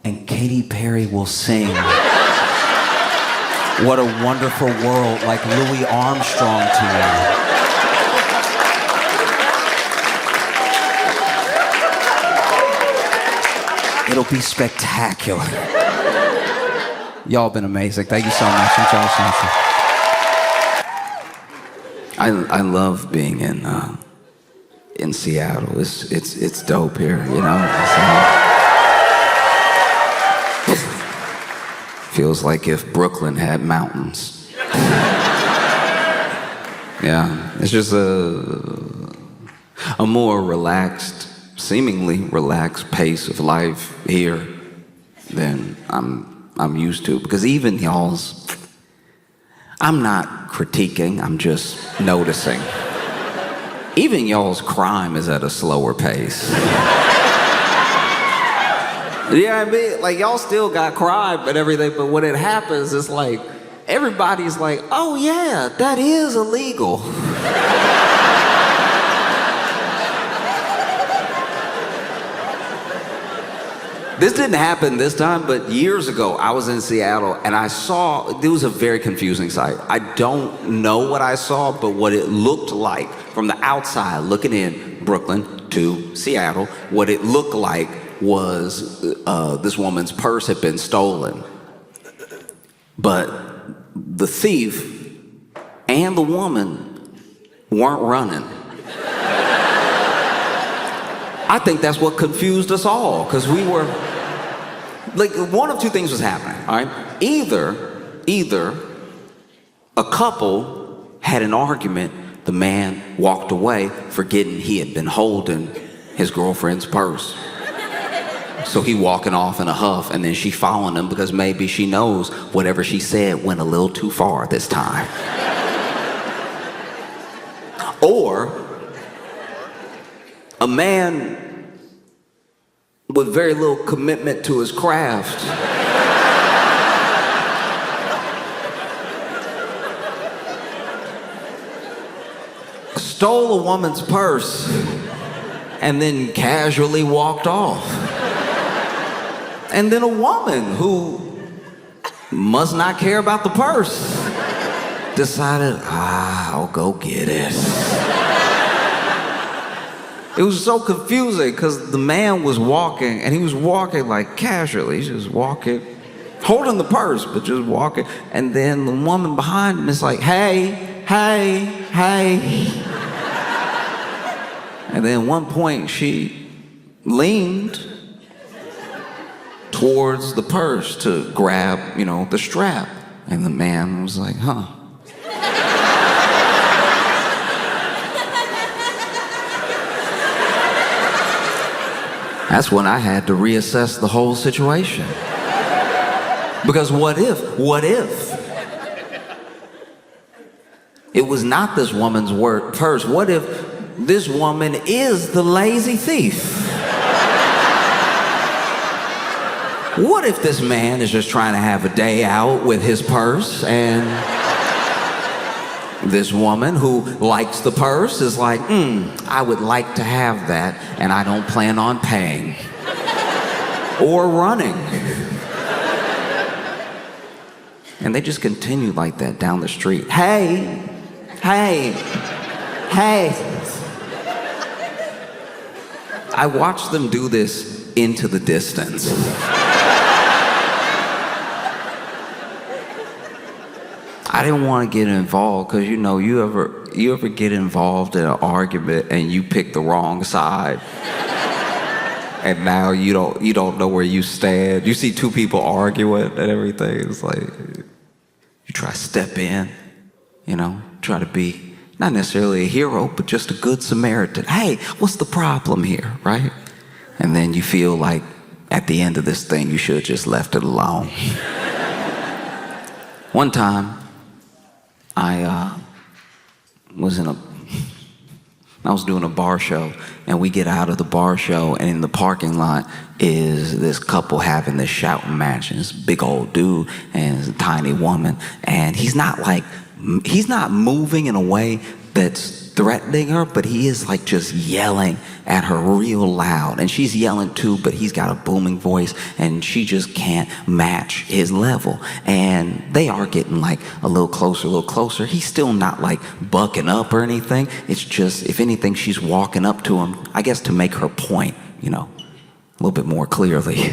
And Katy Perry will sing What a Wonderful World like Louis Armstrong to you. It'll be spectacular. Y'all been amazing. Thank you so much. Enjoy something. I love being in Seattle. It's dope here, you know. Feels like if Brooklyn had mountains. Yeah, it's just a more relaxed, seemingly relaxed pace of life here than I'm used to. Because even y'all's, I'm not critiquing, I'm just noticing. Even y'all's crime is at a slower pace. You know what I mean? Like, y'all still got crime and everything, but when it happens, it's like, everybody's like, oh yeah, that is illegal. This didn't happen this time, but years ago, I was in Seattle and I saw, it was a very confusing sight. I don't know what I saw, but what it looked like from the outside, looking in Brooklyn to Seattle, what it looked like was this woman's purse had been stolen. But the thief and the woman weren't running. I think that's what confused us all, because we were, like, one of two things was happening, all right? Either a couple had an argument, the man walked away forgetting he had been holding his girlfriend's purse. So he walking off in a huff, and then she following him because maybe she knows whatever she said went a little too far this time. Or a man with very little commitment to his craft stole a woman's purse and then casually walked off. And then a woman who must not care about the purse, decided, I'll go get it. It was so confusing because the man was walking, and he was walking like casually. He's just walking, holding the purse, but just walking. And then the woman behind him is like, hey, hey, hey. And then at one point she leaned towards the purse to grab, the strap. And the man was like, huh. That's when I had to reassess the whole situation. Because what if it was not this woman's purse? What if this woman is the lazy thief? What if this man is just trying to have a day out with his purse, and this woman who likes the purse is like, I would like to have that, and I don't plan on paying or running. And they just continue like that down the street. Hey, hey, hey. I watched them do this into the distance. I didn't want to get involved because you ever get involved in an argument and you pick the wrong side, and now you don't know where you stand. You see two people arguing and everything. It's like you try to step in, try to be not necessarily a hero, but just a good Samaritan. Hey, what's the problem here, right? And then you feel like at the end of this thing you should have just left it alone. One time, I was doing a bar show, and we get out of the bar show, and in the parking lot is this couple having this shouting match, and this big old dude and this tiny woman, and he's not moving in a way that's threatening her, but he is like just yelling at her real loud, and she's yelling too, but he's got a booming voice, and she just can't match his level. And they are getting like a little closer. He's still not like bucking up or anything. It's just, if anything, she's walking up to him, I guess to make her point, a little bit more clearly.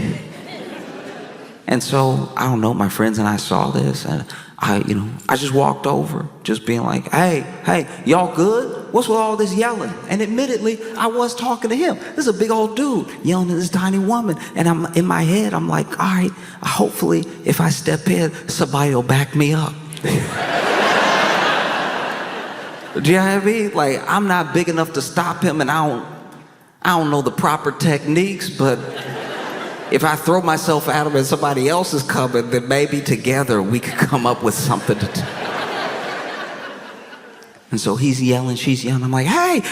And so, I don't know, my friends and I saw this, and I just walked over, just being like, hey, y'all good? What's with all this yelling? And admittedly, I was talking to him. This is a big old dude yelling at this tiny woman. And in my head, I'm like, all right, hopefully if I step in, somebody will back me up. Do you know what I mean? Like, I'm not big enough to stop him, and I don't know the proper techniques, but if I throw myself at him and somebody else is coming, then maybe together we could come up with something to do. And so he's yelling, she's yelling. I'm like, hey,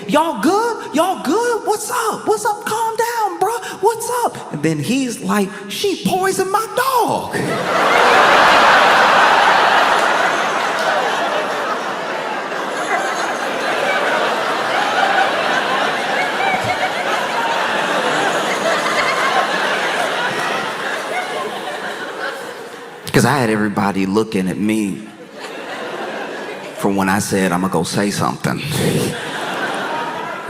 y'all good? Y'all good? What's up? What's up? Calm down, bro. What's up? And then he's like, she poisoned my dog. Because I had everybody looking at me from when I said, I'm going to go say something.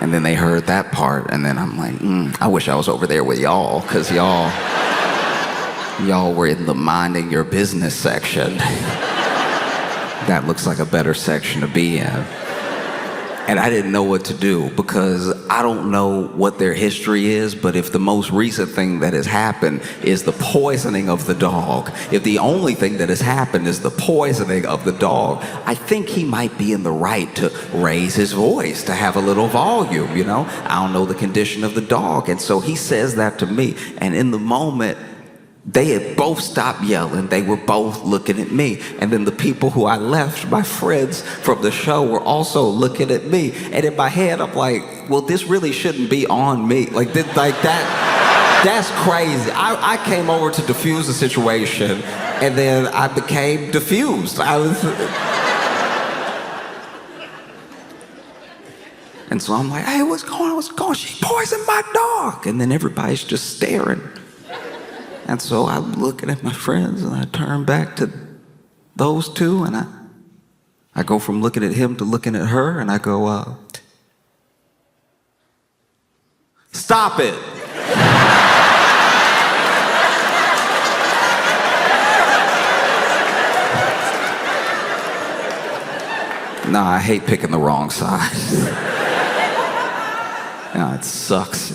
And then they heard that part, and then I'm like, I wish I was over there with y'all, because y'all were in the minding your business section. That looks like a better section to be in. And I didn't know what to do, because I don't know what their history is, but if the most recent thing that has happened is the poisoning of the dog, if the only thing that has happened is the poisoning of the dog, I think he might be in the right to raise his voice, to have a little volume, I don't know the condition of the dog. And so he says that to me, and in the moment, they had both stopped yelling. They were both looking at me. And then the people who I left, my friends from the show, were also looking at me. And in my head, I'm like, well, this really shouldn't be on me. That's crazy. I came over to diffuse the situation, and then I became diffused. And so I'm like, hey, what's going on? She poisoned my dog. And then everybody's just staring. And so I'm looking at my friends, and I turn back to those two, and I go from looking at him to looking at her, and I go, stop it. Nah, I hate picking the wrong side. Yeah, it sucks.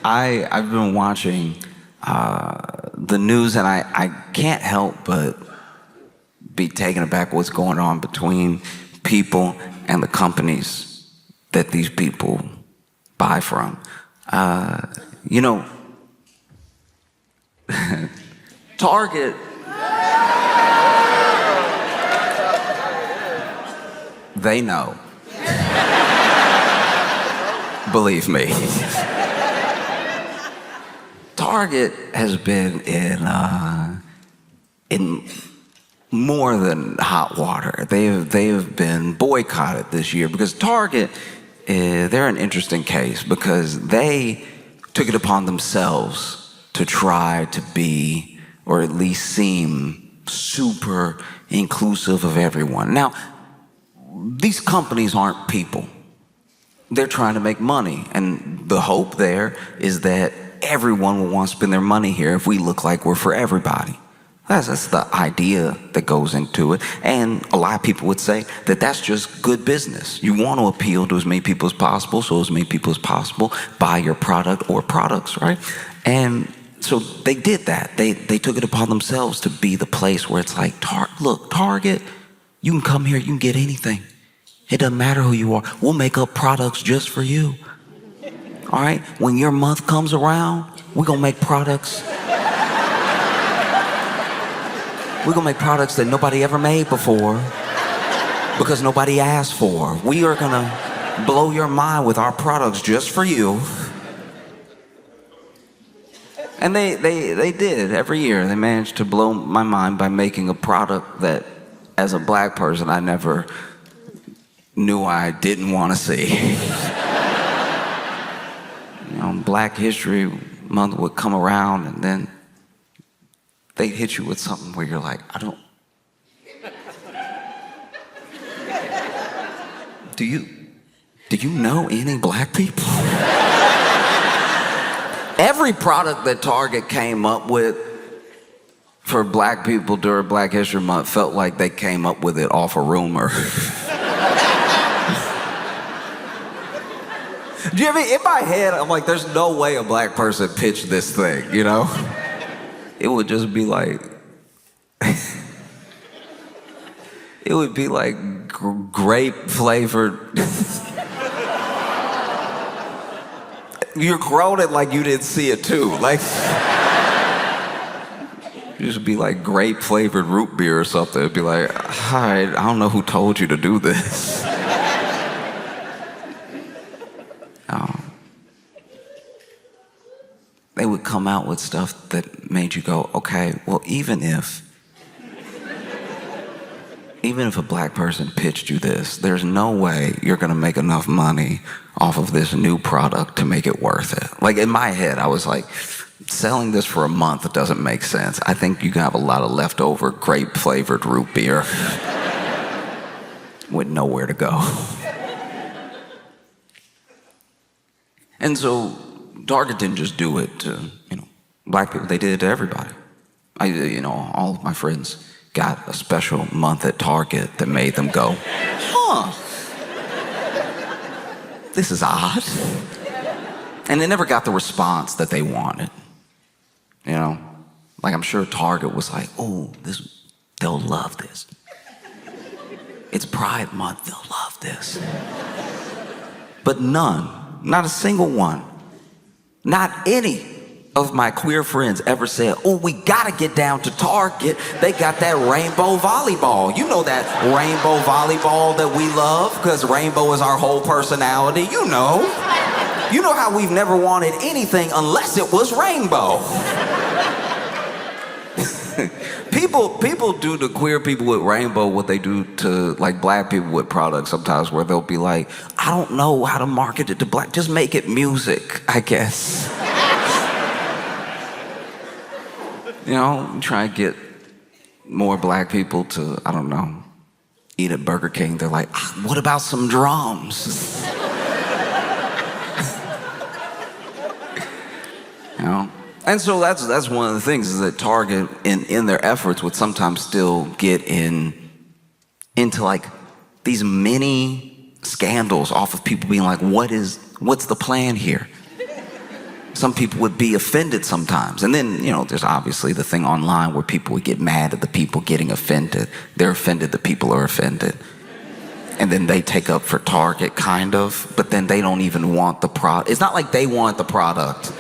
I've been watching the news, and I can't help but be taken aback what's going on between people and the companies that these people buy from. You know, Target. They know. Believe me. Target has been in more than hot water. They have been boycotted this year because Target, they're an interesting case because they took it upon themselves to try to be, or at least seem, super inclusive of everyone. Now, these companies aren't people. They're trying to make money, and the hope there is that everyone will want to spend their money here if we look like we're for everybody. That's the idea that goes into it, and a lot of people would say that that's just good business. You want to appeal to as many people as possible, so as many people as possible buy your product or products, right? And so they did that. They took it upon themselves to be the place where it's like, look, Target, you can come here, you can get anything. It doesn't matter who you are. We'll make up products just for you. All right? When your month comes around, we're going to make products. We're going to make products that nobody ever made before because nobody asked for. We are going to blow your mind with our products just for you. And they did every year. They managed to blow my mind by making a product that, as a black person, I never knew I didn't want to see. You know, Black History Month would come around, and then they'd hit you with something where you're like, do you know any black people? Every product that Target came up with for black people during Black History Month felt like they came up with it off a rumor. Do you ever, in my head, I'm like, there's no way a black person pitched this thing, you know? It would just be like, it would be like grape flavored. You're groaning like you didn't see it too. Like, it just be like grape flavored root beer or something. It'd be like, hi, I don't know who told you to do this. They would come out with stuff that made you go, okay, well, even if a black person pitched you this, there's no way you're gonna make enough money off of this new product to make it worth it. Like, in my head, I was like, selling this for a month doesn't make sense. I think you can have a lot of leftover grape flavored root beer with nowhere to go. And so Target didn't just do it to, black people. They did it to everybody. All of my friends got a special month at Target that made them go, huh, this is odd. And they never got the response that they wanted. Like, I'm sure Target was like, oh, they'll love this. It's Pride Month, they'll love this. But none, not a single one, not any of my queer friends ever said, oh, we gotta get down to Target. They got that rainbow volleyball. You know that rainbow volleyball that we love because rainbow is our whole personality. You know how we've never wanted anything unless it was rainbow. People do to queer people with rainbow what they do to like black people with products sometimes, where they'll be like, I don't know how to market it to black. Just make it music, I guess. You know, try to get more black people to, I don't know, eat at Burger King. They're like, what about some drums? You know? And so that's one of the things is that Target in their efforts would sometimes still get into like these mini scandals off of people being like, what's the plan here? Some people would be offended sometimes. And then, you know, there's obviously the thing online where people would get mad at the people getting offended. They're offended, the people are offended. And then they take up for Target, kind of, but then they don't even want the product. It's not like they want the product.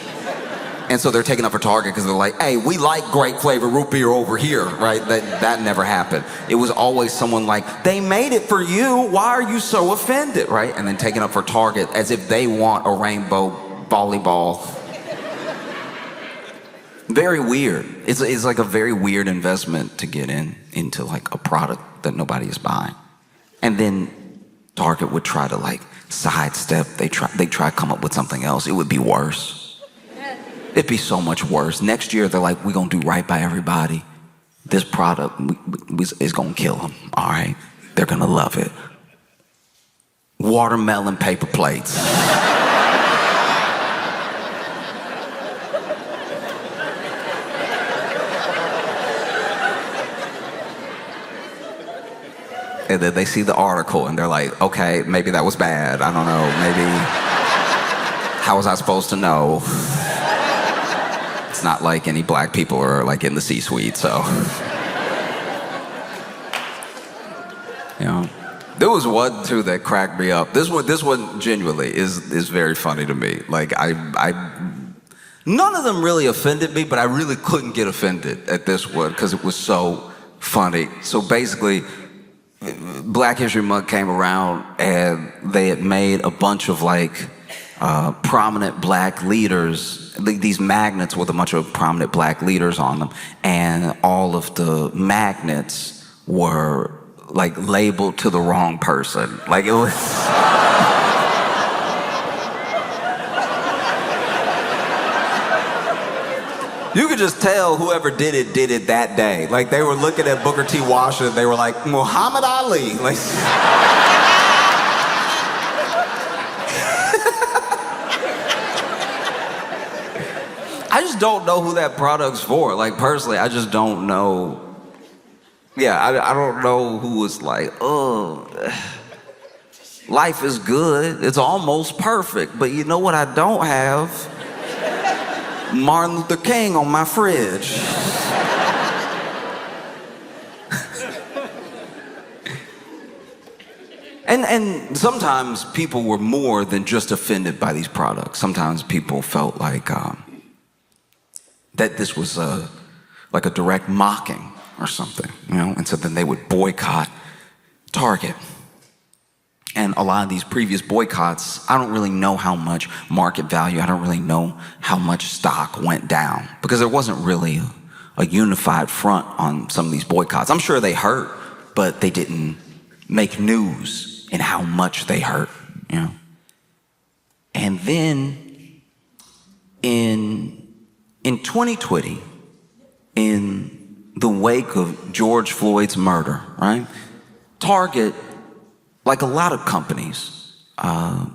And so they're taking up for Target because they're like, hey, we like grape flavor root beer over here, right? That never happened. It was always someone like, they made it for you, why are you so offended, right? And then taking up for Target as if they want a rainbow volleyball. Very weird. It's like a very weird investment to get into like a product that nobody is buying. And then Target would try to like sidestep, they try to come up with something else. It would be worse. It'd be so much worse. Next year, they're like, we're going to do right by everybody. This product is going to kill them, all right? They're going to love it. Watermelon paper plates. And then they see the article, and they're like, okay, maybe that was bad. I don't know, maybe, how was I supposed to know? It's not like any black people are like in the C-suite, so. You know, there was one too that cracked me up. This one genuinely is very funny to me. Like none of them really offended me, but I really couldn't get offended at this one because it was so funny. So basically, Black History Month came around and they had made a bunch of like prominent black leaders, these magnets with a bunch of prominent black leaders on them, and all of the magnets were like labeled to the wrong person. Like it was you could just tell whoever did it that day. Like they were looking at Booker T. Washington, they were like, Muhammad Ali. Like I just don't know who that product's for. Like personally, I just don't know. Yeah, I don't know who was like, oh, life is good. It's almost perfect. But you know what I don't have? Martin Luther King on my fridge. And sometimes people were more than just offended by these products. Sometimes people felt like that this was like a direct mocking or something, you know? And so then they would boycott Target. And a lot of these previous boycotts, I don't really know how much market value, I don't really know how much stock went down because there wasn't really a unified front on some of these boycotts. I'm sure they hurt, but they didn't make news in how much they hurt, you know? And then in 2020, in the wake of George Floyd's murder, right? Target, like a lot of companies,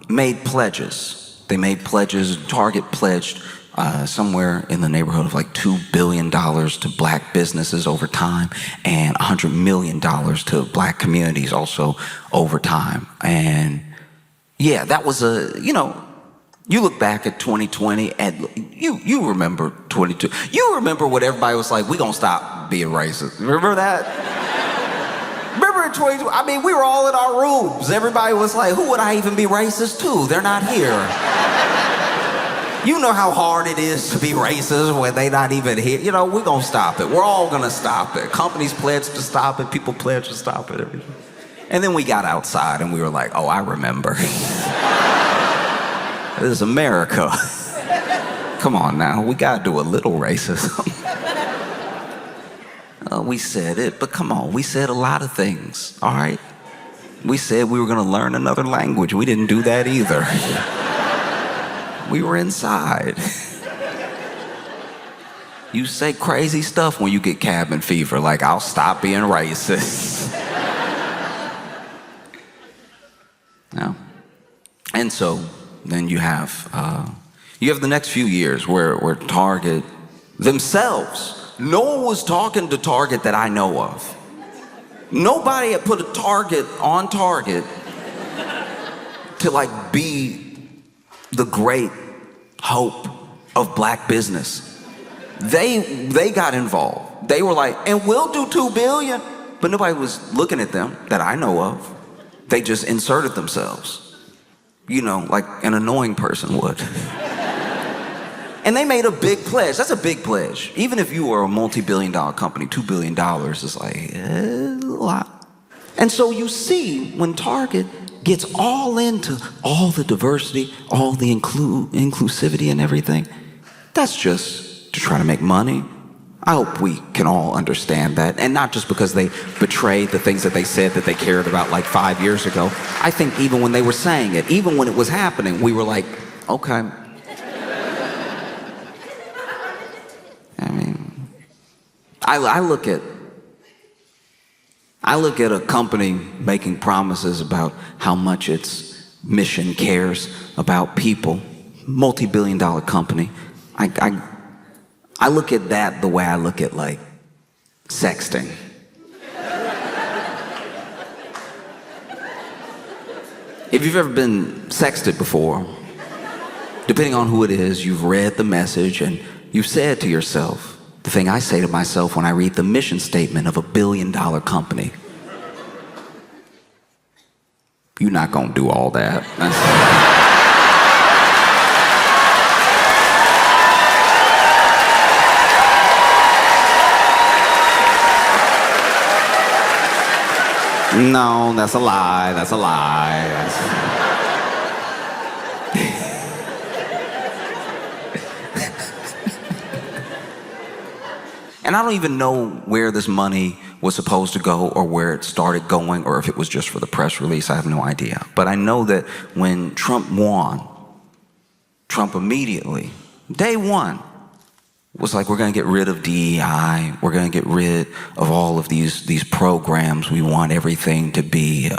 made pledges. They made pledges. Target pledged somewhere in the neighborhood of like $2 billion to black businesses over time and $100 million to black communities also over time. And yeah, that was you know, you look back at 2020 and you remember 22. You remember what everybody was like, we gonna stop being racist. Remember that? Remember in 2020, I mean, we were all in our rooms. Everybody was like, who would I even be racist to? They're not here. You know how hard it is to be racist when they not even here. You know, we're gonna stop it. We're all gonna stop it. Companies pledged to stop it, people pledged to stop it, everything. And then we got outside and we were like, oh, I remember. This is America. Come on now, we gotta do a little racism. We said it, but come on, we said a lot of things, all right? We said we were gonna learn another language. We didn't do that either. We were inside. You say crazy stuff when you get cabin fever, like, I'll stop being racist. Yeah. And so then you have the next few years where Target themselves, no one was talking to Target that I know of. Nobody had put a target on Target to like be the great hope of black business. They got involved. They were like, and we'll do $2 billion. But nobody was looking at them that I know of. They just inserted themselves, you know, like an annoying person would. And they made a big pledge. That's a big pledge. Even if you were a multi-billion-dollar company, $2 billion is like a lot. And so you see when Target gets all into all the diversity, all the inclusivity and everything, that's just to try to make money. I hope we can all understand that. And not just because they betrayed the things that they said that they cared about like 5 years ago. I think even when they were saying it, even when it was happening, we were like, okay. I mean, I look at a company making promises about how much its mission cares about people, multi-billion-dollar company. I look at that the way I look at, like, sexting. If you've ever been sexted before, depending on who it is, you've read the message and you've said to yourself, the thing I say to myself when I read the mission statement of a billion-dollar company, you're not gonna do all that. No, that's a lie. That's a lie. And I don't even know where this money was supposed to go or where it started going or if it was just for the press release. I have no idea. But I know that when Trump won, Trump immediately, day one, was like, we're going to get rid of DEI. We're going to get rid of all of these programs. We want everything to be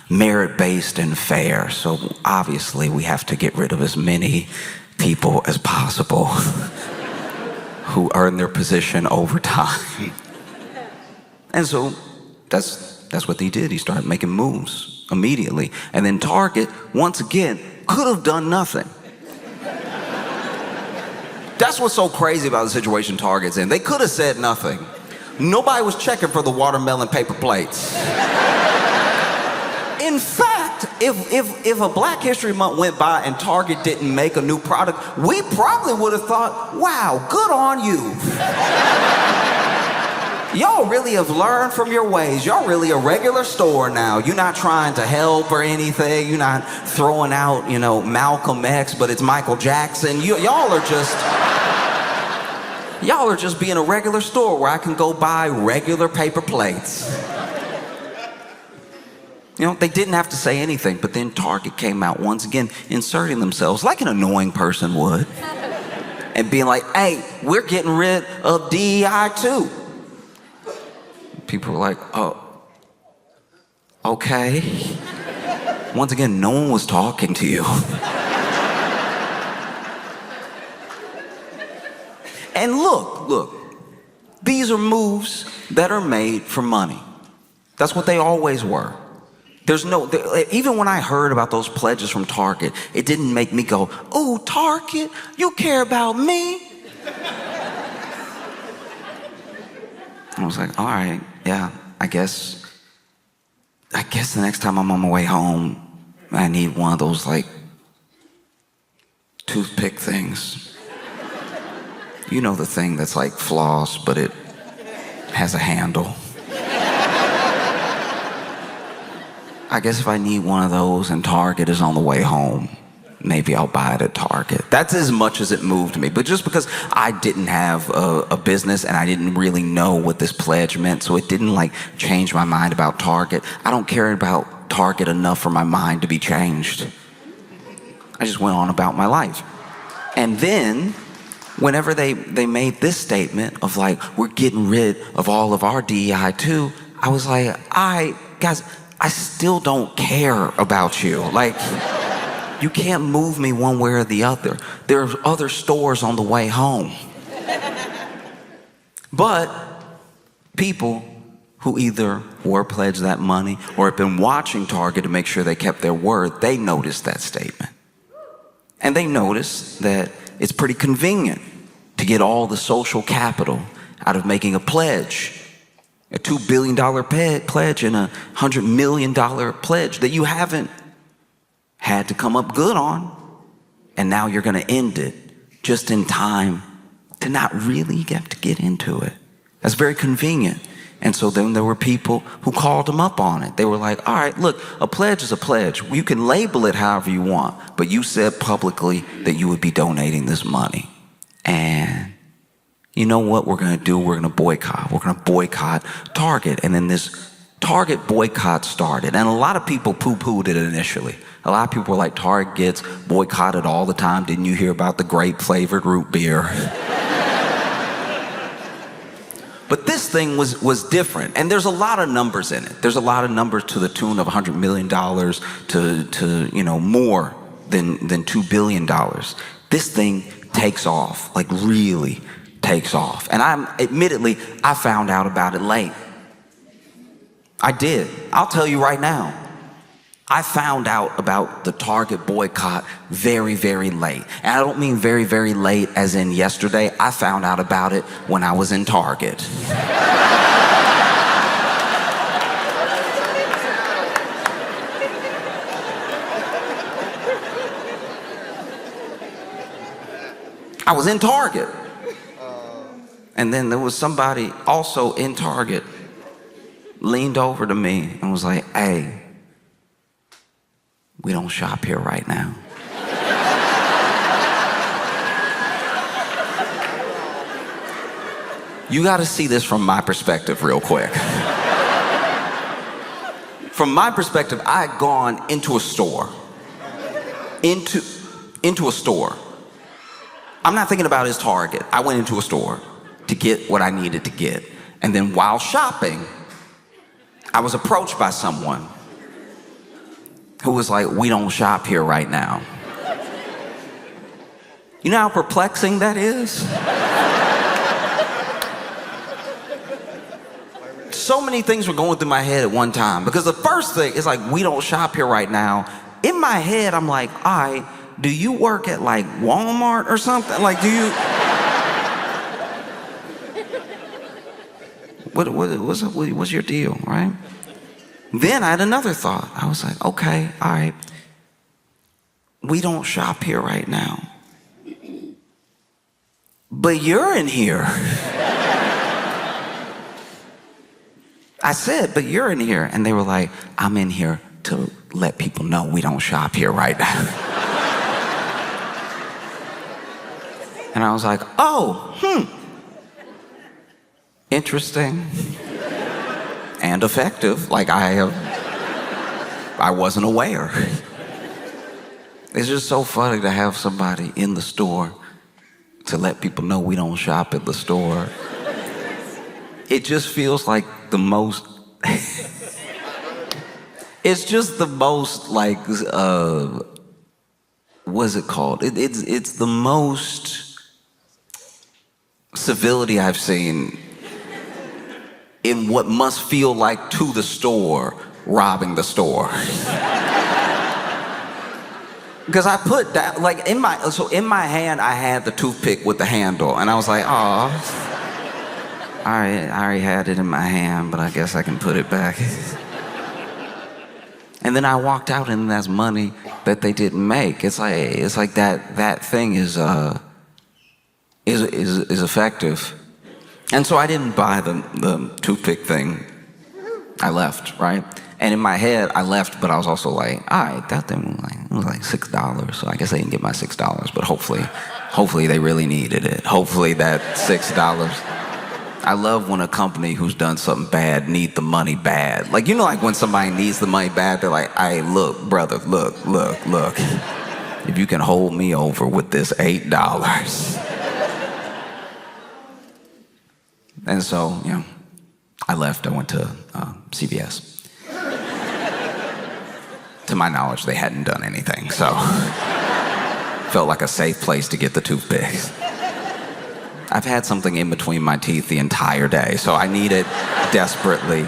merit-based and fair. So obviously we have to get rid of as many people as possible who earn their position over time. And so that's what he did. He started making moves immediately. And then Target, once again, could have done nothing. That's what's so crazy about the situation Target's in. They could have said nothing. Nobody was checking for the watermelon paper plates. In fact, if a Black History Month went by and Target didn't make a new product, we probably would have thought, wow, good on you. Y'all really have learned from your ways. Y'all really a regular store now. You're not trying to help or anything. You're not throwing out, you know, Malcolm X, but it's Michael Jackson. Y'all are just being a regular store where I can go buy regular paper plates. You know, they didn't have to say anything, but then Target came out once again, inserting themselves like an annoying person would, and being like, hey, we're getting rid of DEI too. People were like, oh, okay. Once again, no one was talking to you. And look, these are moves that are made for money. That's what they always were. Even when I heard about those pledges from Target, it didn't make me go, oh, Target, you care about me? I was like, all right, yeah, I guess the next time I'm on my way home, I need one of those, like, toothpick things. You know, the thing that's like floss, but it has a handle. I guess if I need one of those and Target is on the way home, maybe I'll buy it at Target. That's as much as it moved me. But just because I didn't have a business and I didn't really know what this pledge meant, so it didn't like change my mind about Target. I don't care about Target enough for my mind to be changed. I just went on about my life. And then whenever they made this statement of like, we're getting rid of all of our DEI too, I was like, guys, I still don't care about you. Like, you can't move me one way or the other. There are other stores on the way home. But people who either were pledged that money or have been watching Target to make sure they kept their word, they noticed that statement. And they noticed that it's pretty convenient to get all the social capital out of making a pledge, a $2 billion pledge and a $100 million pledge that you haven't had to come up good on. And now you're going to end it just in time to not really have to get into it. That's very convenient. And so then there were people who called them up on it. They were like, all right, look, a pledge is a pledge. You can label it however you want, but you said publicly that you would be donating this money. And you know what we're going to do? We're going to boycott. We're going to boycott Target. And then this Target boycott started. And a lot of people poo-pooed it initially. A lot of people were like, Target gets boycotted all the time. Didn't you hear about the grape-flavored root beer? But this thing was different, and there's a lot of numbers in it. There's a lot of numbers to the tune of $100 million to more than $2 billion. This thing takes off, like really takes off. And I found out about it late. I did. I'll tell you right now. I found out about the Target boycott very, very late. And I don't mean very, very late as in yesterday. I found out about it when I was in Target. I was in Target. And then there was somebody also in Target leaned over to me and was like, hey, we don't shop here right now. You got to see this from my perspective real quick. From my perspective, I had gone into a store. Into a store. I'm not thinking about his Target. I went into a store to get what I needed to get. And then while shopping, I was approached by someone who was like, we don't shop here right now. You know how perplexing that is? So many things were going through my head at one time, because the first thing is like, we don't shop here right now. In my head, I'm like, all right, do you work at like Walmart or something? Like, do you? What's your deal, right? Then I had another thought. I was like, okay, all right. We don't shop here right now. But you're in here. I said, but you're in here. And they were like, I'm in here to let people know we don't shop here right now. And I was like, oh, interesting. And effective, like I wasn't aware. It's just so funny to have somebody in the store to let people know we don't shop at the store. It just feels like the most, it's just the most like, what's it called? It's the most civility I've seen in what must feel like to the store, robbing the store. Because I put that, like in my hand, I had the toothpick with the handle, and I was like, oh, I already had it in my hand, but I guess I can put it back. And then I walked out, and that's money that they didn't make. It's like that thing is effective. And so I didn't buy the toothpick thing. I left, right? And in my head, I left, but I was also like, all right, that thing was like $6, so I guess I didn't get my $6, but hopefully they really needed it. Hopefully that $6. I love when a company who's done something bad need the money bad. Like, you know, like when somebody needs the money bad, they're like, hey, look, brother, look. If you can hold me over with this $8. And so, I left. I went to CVS. To my knowledge, they hadn't done anything, so felt like a safe place to get the toothpicks. I've had something in between my teeth the entire day, so I need it desperately.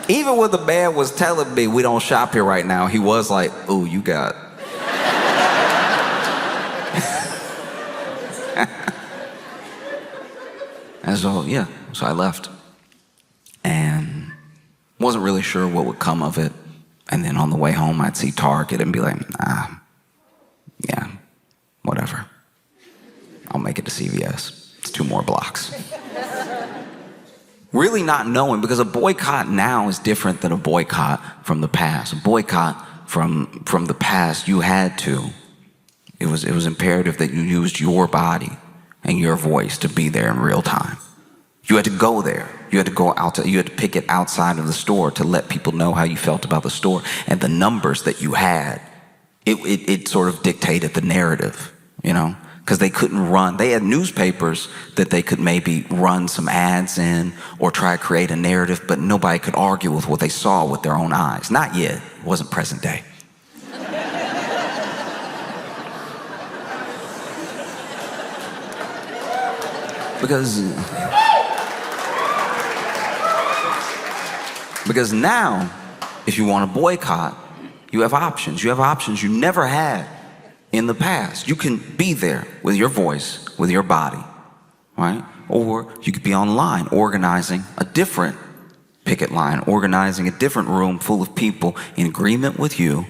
Even when the man was telling me we don't shop here right now, he was like, "Ooh, you got..." And so I left. And wasn't really sure what would come of it. And then on the way home, I'd see Target and be like, yeah, whatever. I'll make it to CVS. It's 2 more blocks. Really not knowing, because a boycott now is different than a boycott from the past. A boycott from the past, you had to. It was imperative that you used your body and your voice to be there in real time. You had to go there. You had to go out. You had to pick it outside of the store to let people know how you felt about the store. And the numbers that you had, it sort of dictated the narrative, because they couldn't run. They had newspapers that they could maybe run some ads in or try to create a narrative, but nobody could argue with what they saw with their own eyes. Not yet. It wasn't present day. Because now, if you want to boycott, you have options. You have options you never had in the past. You can be there with your voice, with your body, right? Or you could be online organizing a different picket line, organizing a different room full of people in agreement with you,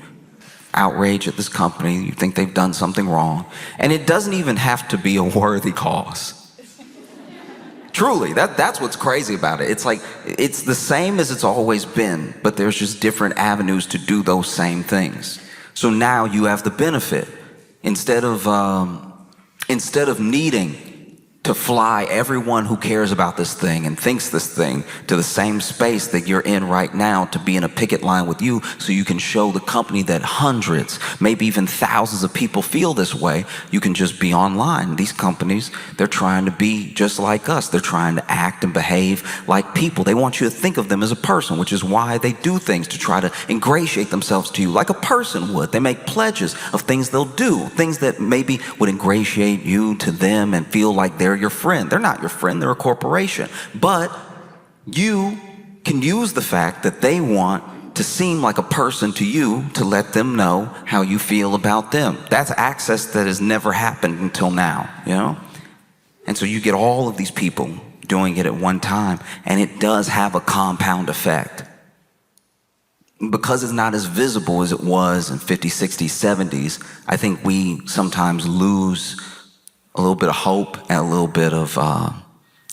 outrage at this company, you think they've done something wrong. And it doesn't even have to be a worthy cause. Truly, that's what's crazy about it. It's like, it's the same as it's always been, but there's just different avenues to do those same things. So now you have the benefit. Instead of needing to fly everyone who cares about this thing and thinks this thing to the same space that you're in right now to be in a picket line with you, so you can show the company that hundreds, maybe even thousands of people feel this way, you can just be online. These companies, they're trying to be just like us. They're trying to act and behave like people. They want you to think of them as a person, which is why they do things to try to ingratiate themselves to you like a person would. They make pledges of things they'll do, things that maybe would ingratiate you to them and feel like they're your friend. They're not your friend, they're a corporation. But you can use the fact that they want to seem like a person to you to let them know how you feel about them. That's access that has never happened until now, And so you get all of these people doing it at one time, and it does have a compound effect. Because it's not as visible as it was in 50s, 60s, 70s, I think we sometimes lose a little bit of hope and a little bit of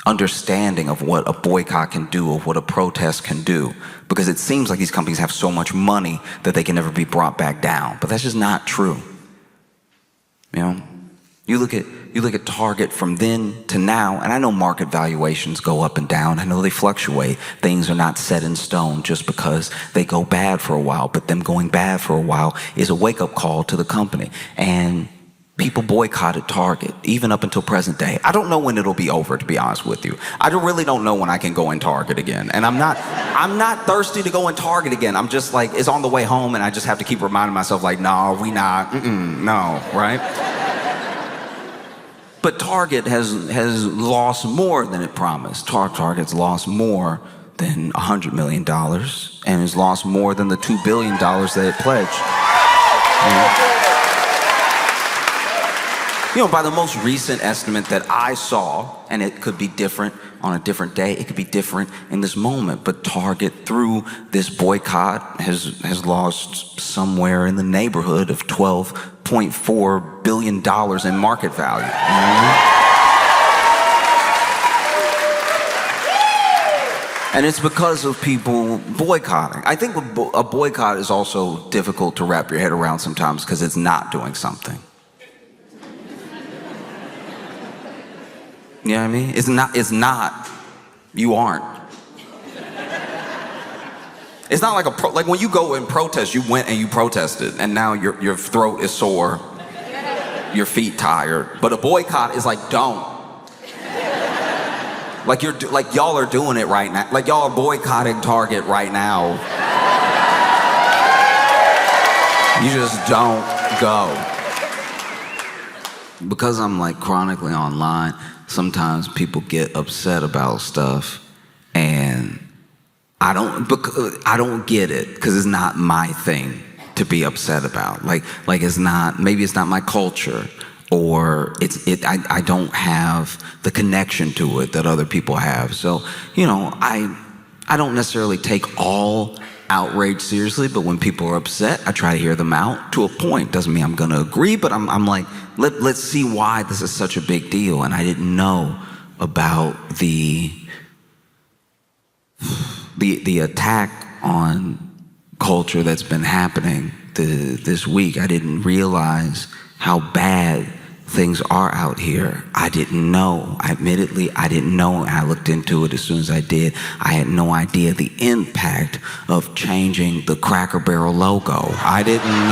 understanding of what a boycott can do, or what a protest can do, because it seems like these companies have so much money that they can never be brought back down. But that's just not true. You look at Target from then to now, and I know market valuations go up and down. I know they fluctuate. Things are not set in stone just because they go bad for a while. But them going bad for a while is a wake-up call to the company. And people boycotted Target, even up until present day. I don't know when it'll be over, to be honest with you. I really don't know when I can go in Target again. And I'm not thirsty to go in Target again. I'm just like, it's on the way home, and I just have to keep reminding myself, like, no, we not, no, right? But Target has lost more than it promised. Target's lost more than $100 million, and has lost more than the $2 billion that it pledged. By the most recent estimate that I saw, and it could be different on a different day, it could be different in this moment, but Target, through this boycott, has lost somewhere in the neighborhood of $12.4 billion in market value. And it's because of people boycotting. I think a boycott is also difficult to wrap your head around sometimes, because it's not doing something. You know what I mean? It's not, you aren't. It's not like when you go and protest, you went and you protested, and now your throat is sore, your feet tired. But a boycott is like, don't. Like like y'all are doing it right now. Like y'all are boycotting Target right now. You just don't go. Because I'm like chronically online, sometimes people get upset about stuff, and I don't get it because it's not my thing to be upset about. Like it's not, maybe it's not my culture, or I don't have the connection to it that other people have. So, you know, I don't necessarily take all outrage seriously, but when people are upset, I try to hear them out to a point. Doesn't mean I'm gonna agree, but I'm like, let's see why this is such a big deal. And I didn't know about the attack on culture that's been happening this week. I didn't realize how bad things are out here. I didn't know. Admittedly, I didn't know. I looked into it as soon as I did. I had no idea the impact of changing the Cracker Barrel logo. I didn't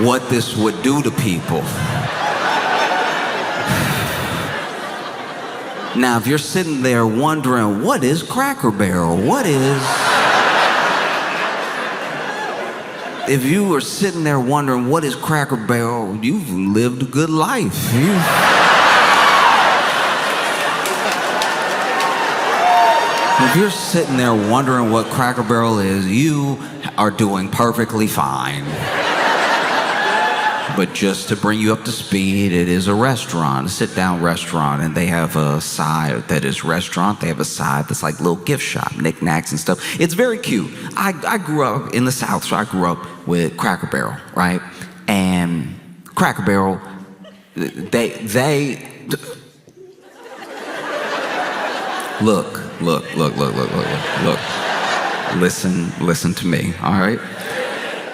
know what this would do to people. Now, if you're sitting there wondering, what is Cracker Barrel? If you were sitting there wondering, what is Cracker Barrel? You've lived a good life. If you're sitting there wondering what Cracker Barrel is, you are doing perfectly fine. But just to bring you up to speed, it is a restaurant, a sit-down restaurant, and they have a side that is restaurant. They have a side that's like little gift shop, knickknacks and stuff. It's very cute. I grew up in the South, so I grew up with Cracker Barrel, right? And Cracker Barrel, they look. Listen to me, all right?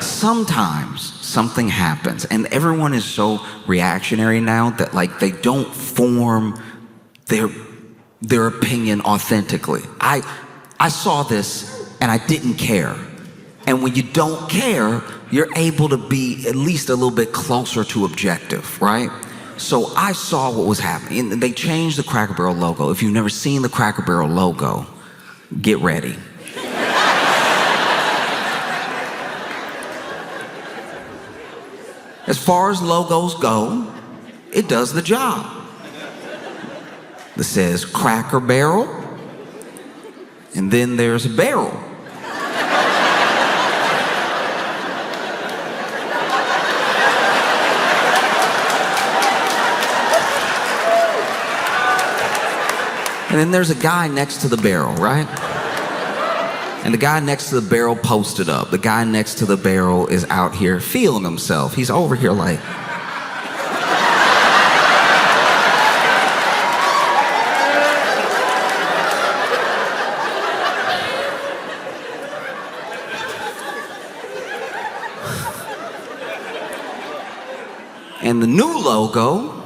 Sometimes something happens, and everyone is so reactionary now that like they don't form their opinion authentically. I saw this and I didn't care. And when you don't care, you're able to be at least a little bit closer to objective, right? So I saw what was happening. And they changed the Cracker Barrel logo. If you've never seen the Cracker Barrel logo, get ready. As far as logos go, it does the job. It says Cracker Barrel, and then there's a barrel. And then there's a guy next to the barrel, right? And the guy next to the barrel posted up. The guy next to the barrel is out here feeling himself. He's over here like... And the new logo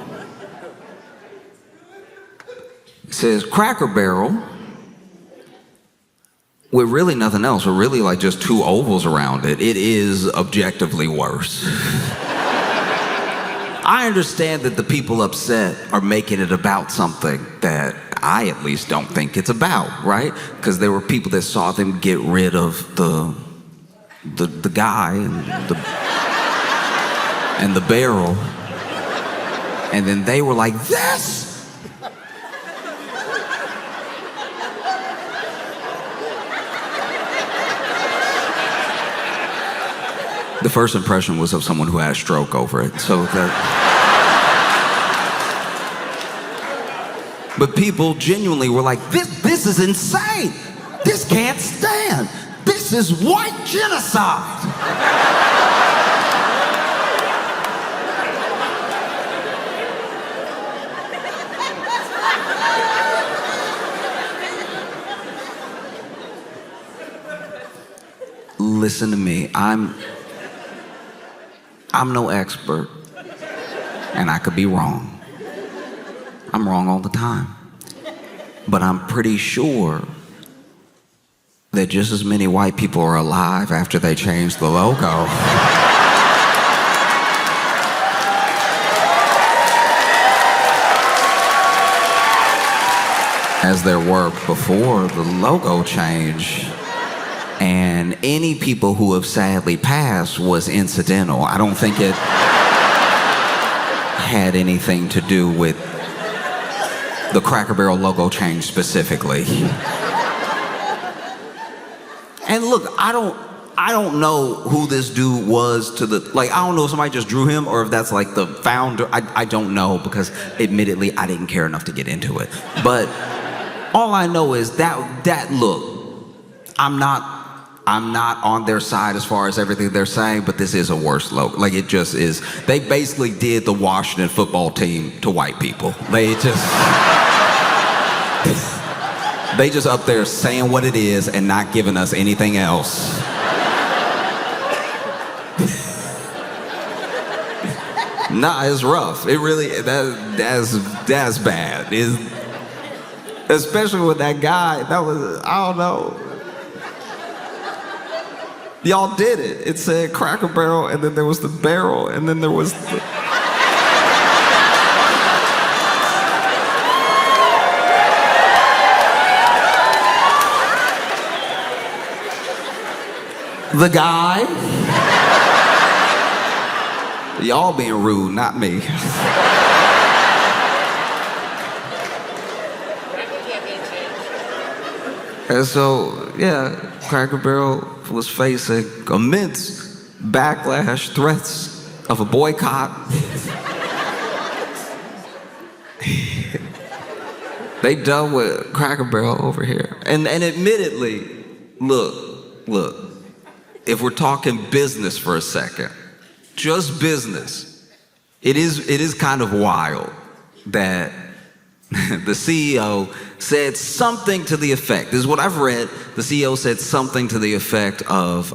says Cracker Barrel with really nothing else, or really like just two ovals around it. It is objectively worse. I understand that the people upset are making it about something that I at least don't think it's about, right? Because there were people that saw them get rid of the guy and the barrel, and then they were like, this. The first impression was of someone who had a stroke over it. But people genuinely were like, this is insane. This can't stand. This is white genocide. Listen to me. I'm no expert, and I could be wrong. I'm wrong all the time. But I'm pretty sure that just as many white people are alive after they changed the logo. as there were before the logo change. And any people who have sadly passed was incidental. I don't think it had anything to do with the Cracker Barrel logo change specifically. And look, I don't know who this dude was to the, like, I don't know if somebody just drew him or if that's like the founder. I don't know, because admittedly I didn't care enough to get into it. But all I know is that look, I'm not on their side as far as everything they're saying, but this is a worse logo. Like, it just is. They basically did the Washington football team to white people. They just up there saying what it is and not giving us anything else. Nah, it's rough. It really, that's bad. Especially with that guy, that was, I don't know. Y'all did it. It said Cracker Barrel, and then there was the barrel, and then there was the... the guy. Y'all being rude, not me. And so, yeah, Cracker Barrel was facing immense backlash, threats of a boycott. They done with Cracker Barrel over here. And admittedly, look, if we're talking business for a second, just business, it is kind of wild that the CEO said something to the effect, this is what I've read, the CEO said something to the effect of,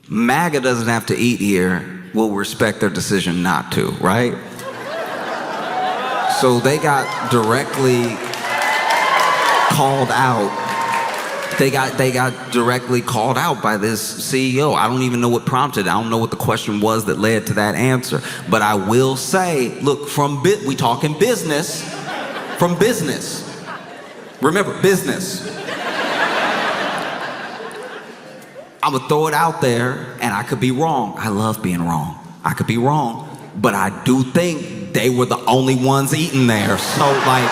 MAGA doesn't have to eat here, we'll respect their decision not to, right? So they got directly called out. They got directly called out by this CEO. I don't even know what prompted it. I don't know what the question was that led to that answer. But I will say, look, we talking business, from business. Remember, business. I'm gonna throw it out there, and I could be wrong. I love being wrong. I could be wrong, but I do think they were the only ones eating there. So, like,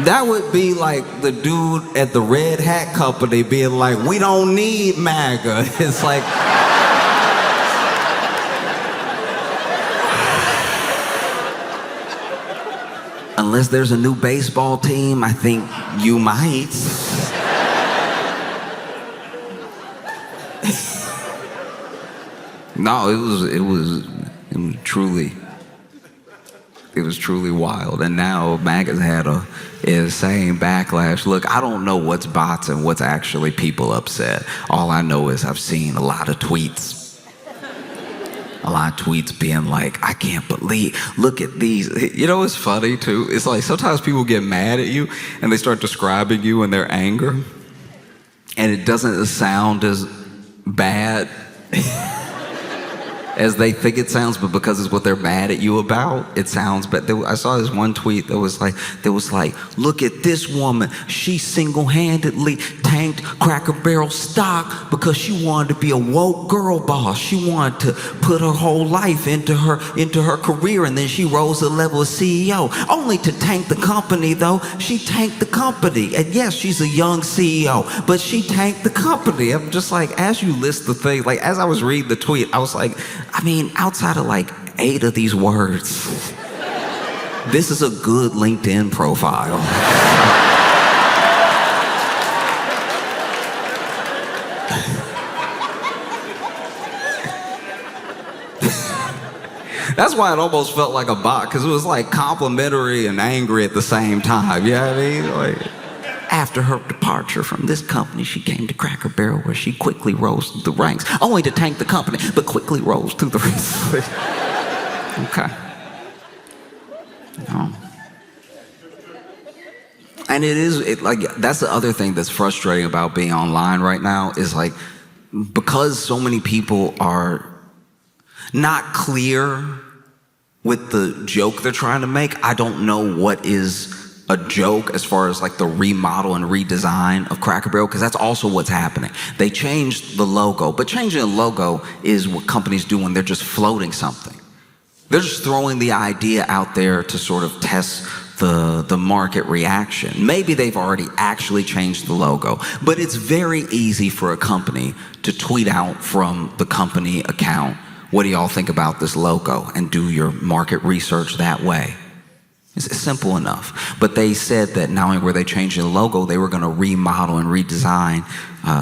that would be like the dude at the Red Hat Company being like, we don't need MAGA. It's like, unless there's a new baseball team, I think you might. No, it was truly wild. And now MAGA's is saying backlash. Look, I don't know what's bots and what's actually people upset. All I know is I've seen a lot of tweets. A lot of tweets being like, I can't believe, look at these. You know what's funny too? It's like sometimes people get mad at you and they start describing you in their anger. And it doesn't sound as bad as they think it sounds, but because it's what they're mad at you about, it sounds bad. I saw this one tweet that was like, look at this woman. She single-handedly tanked Cracker Barrel stock because she wanted to be a woke girl boss. She wanted to put her whole life into her career, and then she rose to the level of CEO. Only to tank the company, though. She tanked the company. And yes, she's a young CEO, but she tanked the company. I'm just like, as you list the thing, like as I was reading the tweet, I was like, I mean, outside of like 8 of these words, this is a good LinkedIn profile. That's why it almost felt like a bot, because it was like complimentary and angry at the same time. You know what I mean? Like, after her departure from this company, she came to Cracker Barrel, where she quickly rose through the ranks, only to tank the company, but quickly rose through the ranks. Okay. And And like, that's the other thing that's frustrating about being online right now is like, because so many people are not clear with the joke they're trying to make, I don't know what is a joke as far as like the remodel and redesign of Cracker Barrel, because that's also what's happening. They changed the logo, but changing the logo is what companies do when they're just floating something. They're just throwing the idea out there to sort of test the market reaction. Maybe they've already actually changed the logo, but it's very easy for a company to tweet out from the company account, what do y'all think about this logo? And do your market research that way. It's simple enough. But they said that not only were they changing the logo, they were going to remodel and redesign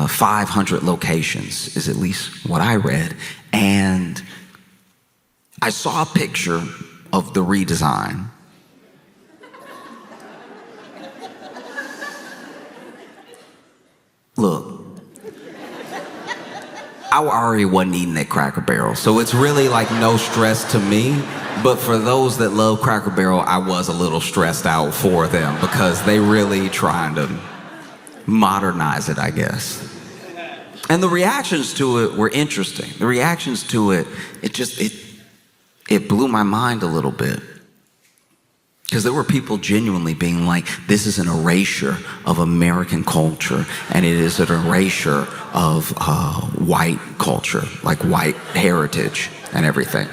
500 locations, is at least what I read. And I saw a picture of the redesign. Look, I already wasn't eating at Cracker Barrel, so it's really like no stress to me. But for those that love Cracker Barrel, I was a little stressed out for them because they really trying to modernize it, I guess. And the reactions to it were interesting. The reactions to it, it blew my mind a little bit. Because there were people genuinely being like, this is an erasure of American culture, and it is an erasure of white culture, like white heritage and everything.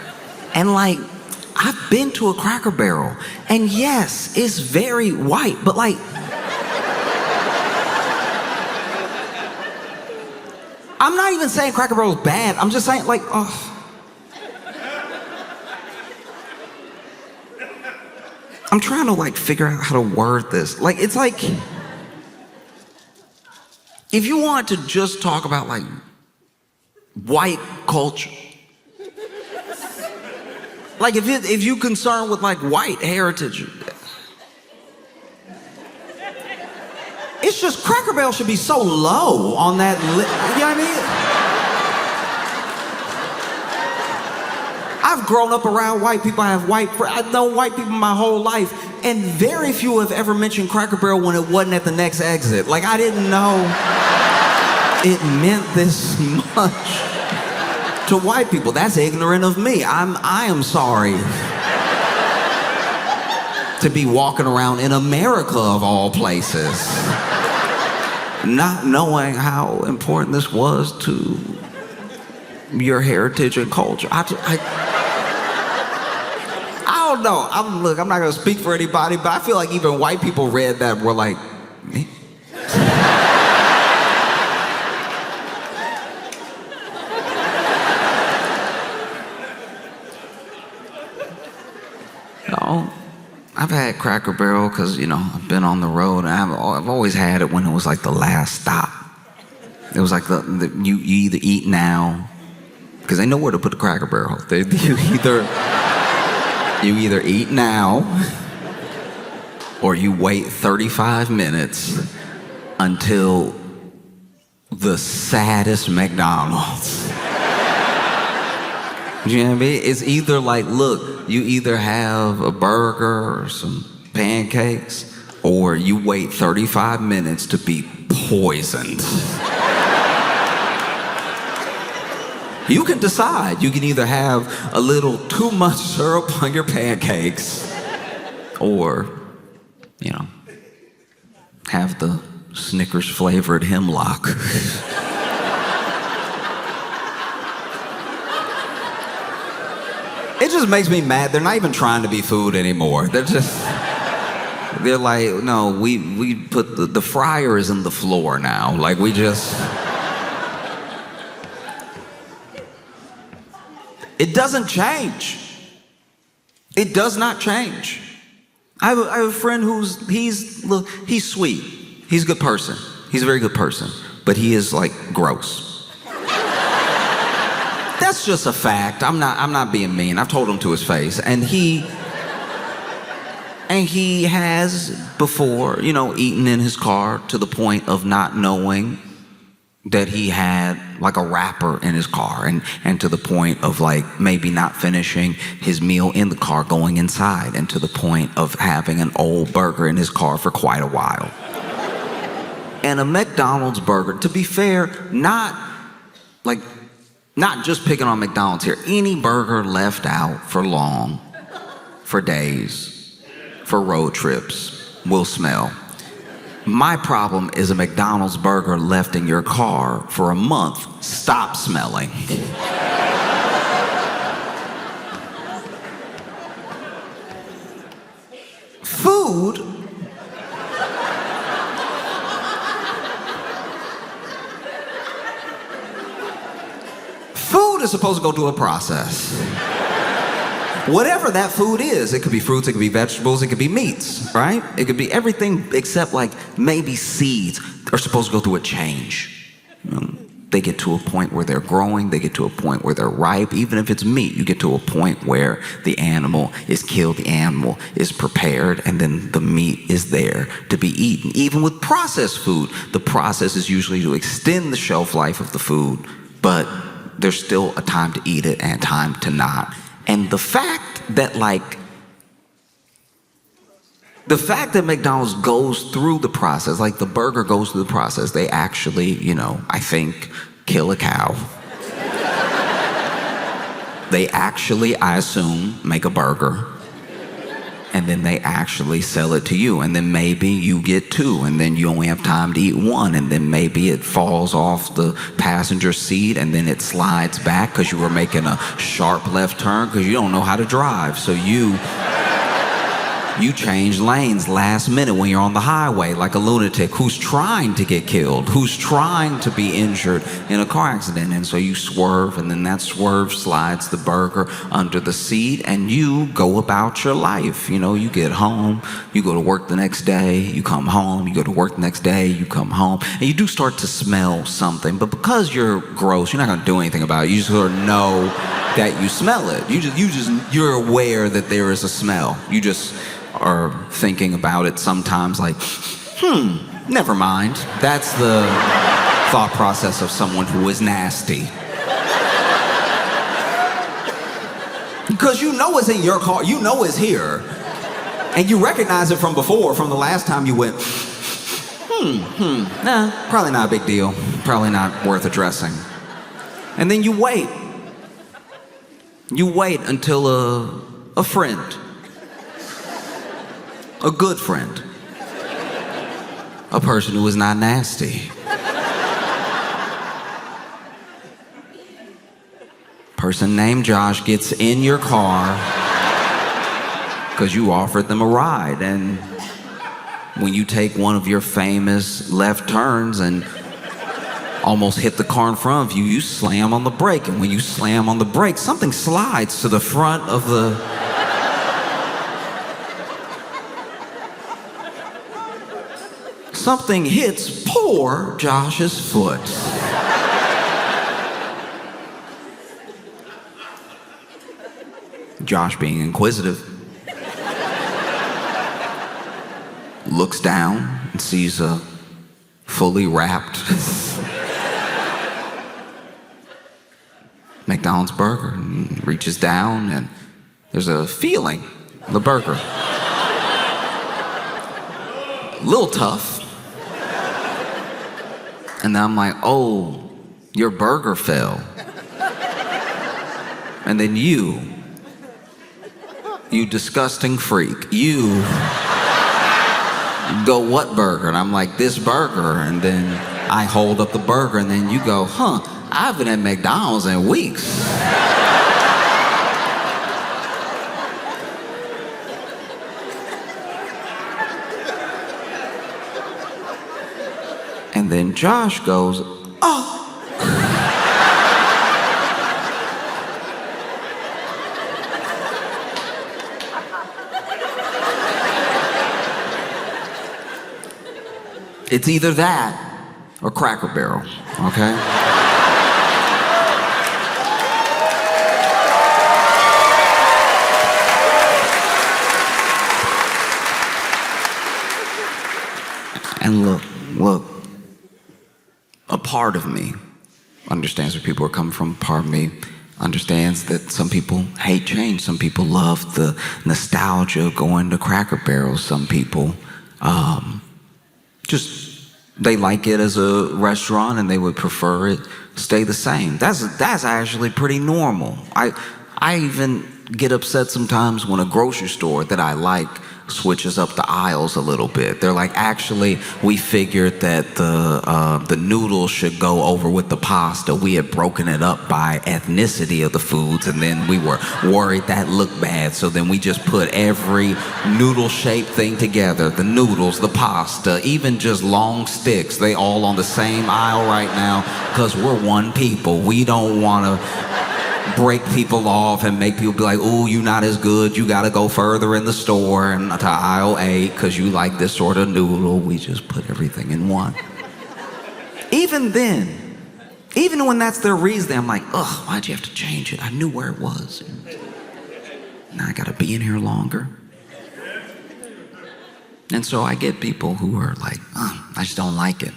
And like, I've been to a Cracker Barrel, and yes, it's very white, but like, I'm not even saying Cracker Barrel is bad. I'm just saying like, oh. I'm trying to like figure out how to word this. Like, it's like, if you want to just talk about like white culture, like if you're concerned with like white heritage, it's just Cracker Barrel should be so low on that you know what I mean? I've grown up around white people. I've known white people my whole life, and very few have ever mentioned Cracker Barrel when it wasn't at the next exit. Like, I didn't know it meant this much to white people. That's ignorant of me. I am sorry to be walking around in America of all places, not knowing how important this was to your heritage and culture. I don't know. I'm not going to speak for anybody, but I feel like even white people read that and were like, me? No, I've had Cracker Barrel because, you know, I've been on the road, and I've always had it when it was like the last stop. It was like you either eat now, because they know where to put the Cracker Barrel. You either eat now or you wait 35 minutes until the saddest McDonald's. You know what I mean? It's either like, look, you either have a burger or some pancakes, or you wait 35 minutes to be poisoned. You can decide. You can either have a little too much syrup on your pancakes, or, you know, have the Snickers flavored hemlock. It just makes me mad. They're not even trying to be food anymore. They're like, no, we put the fryer is in the floor now. Like, we just... It doesn't change. It does not change. I have a friend he's sweet. He's a good person. He's a very good person. But he is like gross. That's just a fact. I'm not being mean. I've told him to his face. And he has before, you know, eaten in his car to the point of not knowing that he had like a rapper in his car, and to the point of like maybe not finishing his meal in the car, going inside, and to the point of having an old burger in his car for quite a while. And a McDonald's burger, to be fair, not just picking on McDonald's here, any burger left out for long, for days, for road trips will smell. My problem is a McDonald's burger left in your car for a month. Stop smelling. Food. Food is supposed to go through a process. Whatever that food is, it could be fruits, it could be vegetables, it could be meats, right? It could be everything except like maybe seeds are supposed to go through a change. They get to a point where they're growing, they get to a point where they're ripe. Even if it's meat, you get to a point where the animal is killed, the animal is prepared, and then the meat is there to be eaten. Even with processed food, the process is usually to extend the shelf life of the food, but there's still a time to eat it and a time to not. And the fact that McDonald's goes through the process, like the burger goes through the process, they actually, I think, kill a cow. They actually, I assume, make a burger. And then they actually sell it to you. And then maybe you get two, and then you only have time to eat one. And then maybe it falls off the passenger seat, and then it slides back because you were making a sharp left turn because you don't know how to drive. So you change lanes last minute when you're on the highway like a lunatic who's trying to get killed, who's trying to be injured in a car accident. And so you swerve, and then that swerve slides the burger under the seat, and you go about your life. You get home, you go to work the next day, you come home, you go to work the next day, you come home, and you do start to smell something. But because you're gross, you're not going to do anything about it. You just sort of know that you smell it. You're aware that there is a smell. You just are thinking about it sometimes like, never mind. That's the thought process of someone who is nasty. Because you know it's in your car, you know it's here, and you recognize it from before, from the last time you went, probably not a big deal, probably not worth addressing. And then you wait. You wait until a friend, a good friend, a person who is not nasty, person named Josh gets in your car because you offered them a ride. And when you take one of your famous left turns and almost hit the car in front of you, you slam on the brake. And when you slam on the brake, something slides to the front of the something hits poor Josh's foot. Josh, being inquisitive, looks down and sees a fully wrapped McDonald's burger, and reaches down, and there's a feeling in the burger. A little tough. And then I'm like, oh, your burger fell. And then you disgusting freak, you go, what burger? And I'm like, this burger. And then I hold up the burger, and then you go, I haven't had McDonald's in weeks. And then Josh goes, oh. It's either that or Cracker Barrel, okay? And look, a part of me understands people are coming from. Part of me understands that some people hate change. Some people love the nostalgia of going to Cracker Barrel. Some people they like it as a restaurant and they would prefer it stay the same. That's actually pretty normal. I even get upset sometimes when a grocery store that I like switches up the aisles a little bit. They're like, actually, we figured that the noodles should go over with the pasta. We had broken it up by ethnicity of the foods, and then we were worried that looked bad. So then we just put every noodle-shaped thing together, the noodles, the pasta, even just long sticks, they all on the same aisle right now because we're one people. We don't want to break people off and make people be like, ooh, you're not as good, you gotta go further in the store and to aisle 8 because you like this sort of noodle. We just put everything in one. Even then, even when that's their reason, I'm like, ugh, why'd you have to change it? I knew where it was. Now I gotta be in here longer. And so I get people who are like, I just don't like it.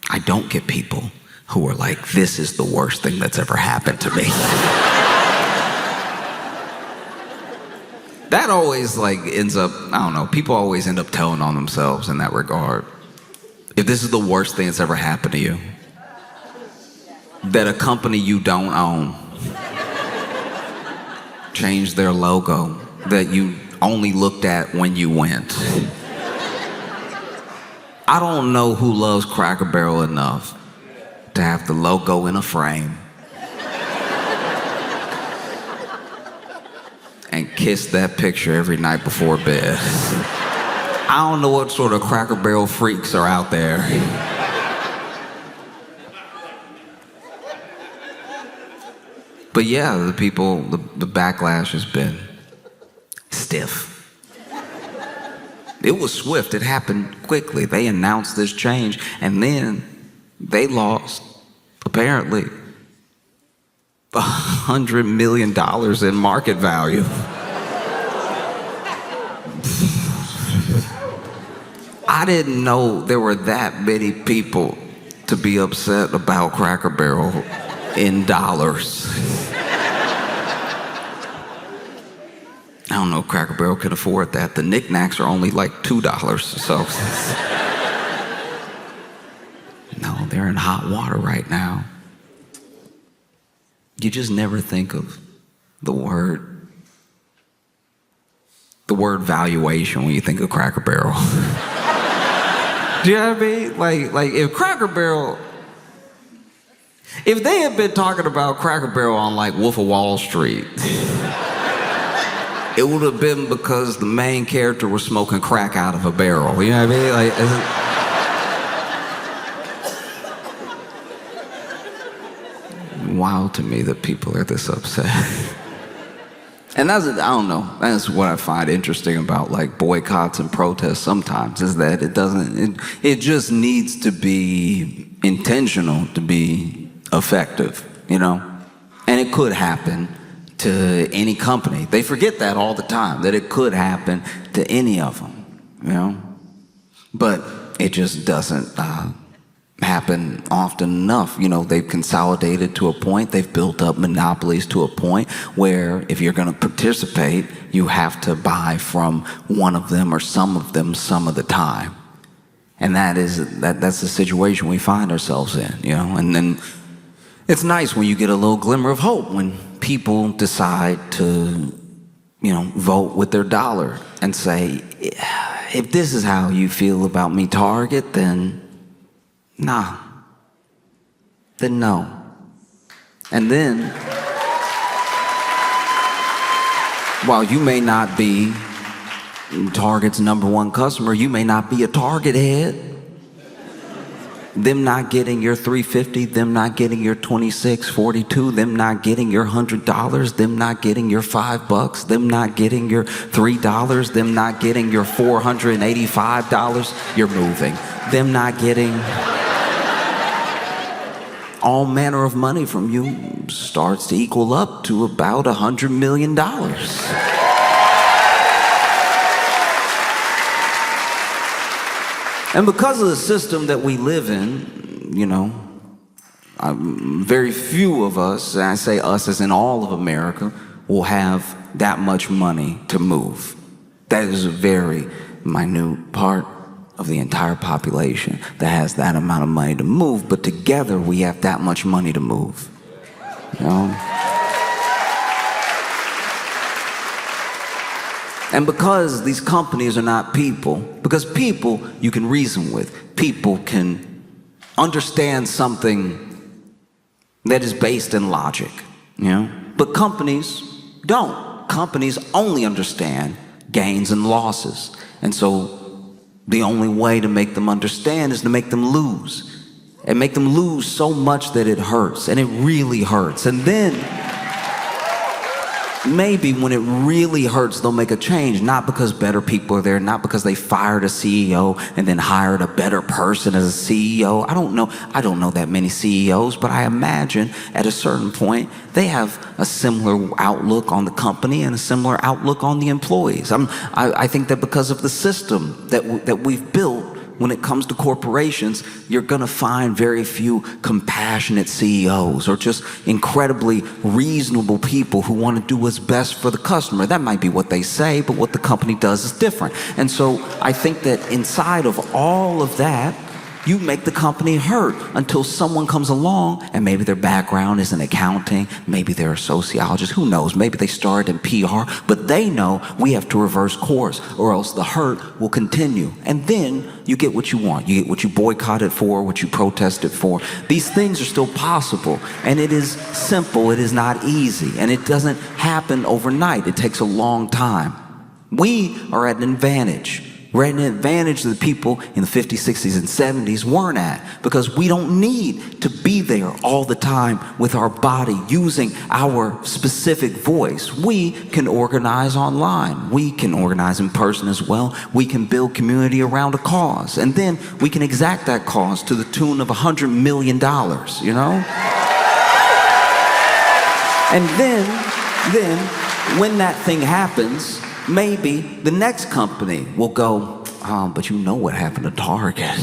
I don't get people who are like, this is the worst thing that's ever happened to me. That always ends up, I don't know, people always end up telling on themselves in that regard. If this is the worst thing that's ever happened to you, that a company you don't own changed their logo that you only looked at when you went. I don't know who loves Cracker Barrel enough to have the logo in a frame and kiss that picture every night before bed. I don't know what sort of Cracker Barrel freaks are out there. But yeah, the backlash has been stiff. It was swift, it happened quickly. They announced this change and then they lost, apparently, $100 million in market value. I didn't know there were that many people to be upset about Cracker Barrel in dollars. I don't know if Cracker Barrel can afford that. The knickknacks are only like $2, so. No, they're in hot water right now. You just never think of the word valuation when you think of Cracker Barrel. Do you know what I mean? Like if Cracker Barrel, if they had been talking about Cracker Barrel on like Wolf of Wall Street, it would have been because the main character was smoking crack out of a barrel. You know what I mean? Wild to me that people are this upset. And I don't know, that's what I find interesting about like boycotts and protests sometimes, is that it just needs to be intentional to be effective, you know? And it could happen to any company. They forget that all the time, that it could happen to any of them, you know? But it just doesn't happen often enough. You know, they've consolidated to a point, they've built up monopolies to a point where if you're going to participate, you have to buy from one of them or some of them some of the time. And that's the situation we find ourselves in, you know. And then it's nice when you get a little glimmer of hope when people decide to, you know, vote with their dollar and say, if this is how you feel about me, Target, then nah. Then no. And then, while you may not be Target's #1 customer, you may not be a Target head. Them not getting your $3.50, them not getting your $26.42, them not getting your $100, them not getting your $5, them not getting your $3, them not getting your $485, you're moving. Them not getting all manner of money from you starts to equal up to about $100 million. And because of the system that we live in, you know, very few of us, and I say us as in all of America, will have that much money to move. That is a very minute part of the entire population that has that amount of money to move, but together we have that much money to move. You know? And because these companies are not people, because people you can reason with, people can understand something that is based in logic, you know? But companies don't. Companies only understand gains and losses. And so the only way to make them understand is to make them lose. And make them lose so much that it hurts, and it really hurts. And then maybe when it really hurts, they'll make a change, not because better people are there, not because they fired a CEO and then hired a better person as a CEO. I don't know that many CEOs, but I imagine at a certain point they have a similar outlook on the company and a similar outlook on the employees. I think that because of the system that we've built, when it comes to corporations, you're gonna find very few compassionate CEOs or just incredibly reasonable people who wanna do what's best for the customer. That might be what they say, but what the company does is different. And so I think that inside of all of that, you make the company hurt until someone comes along and maybe their background is in accounting, maybe they're a sociologist, who knows, maybe they started in PR, but they know we have to reverse course or else the hurt will continue. And then you get what you want. You get what you boycotted for, what you protested for. These things are still possible, and it is simple, it is not easy, and it doesn't happen overnight. It takes a long time. We are at an advantage. We're at an advantage that the people in the 50s, 60s, and 70s weren't at, because we don't need to be there all the time with our body using our specific voice. We can organize online. We can organize in person as well. We can build community around a cause. And then we can exact that cause to the tune of $100 million, you know? And then when that thing happens, maybe the next company will go, but you know what happened to Target.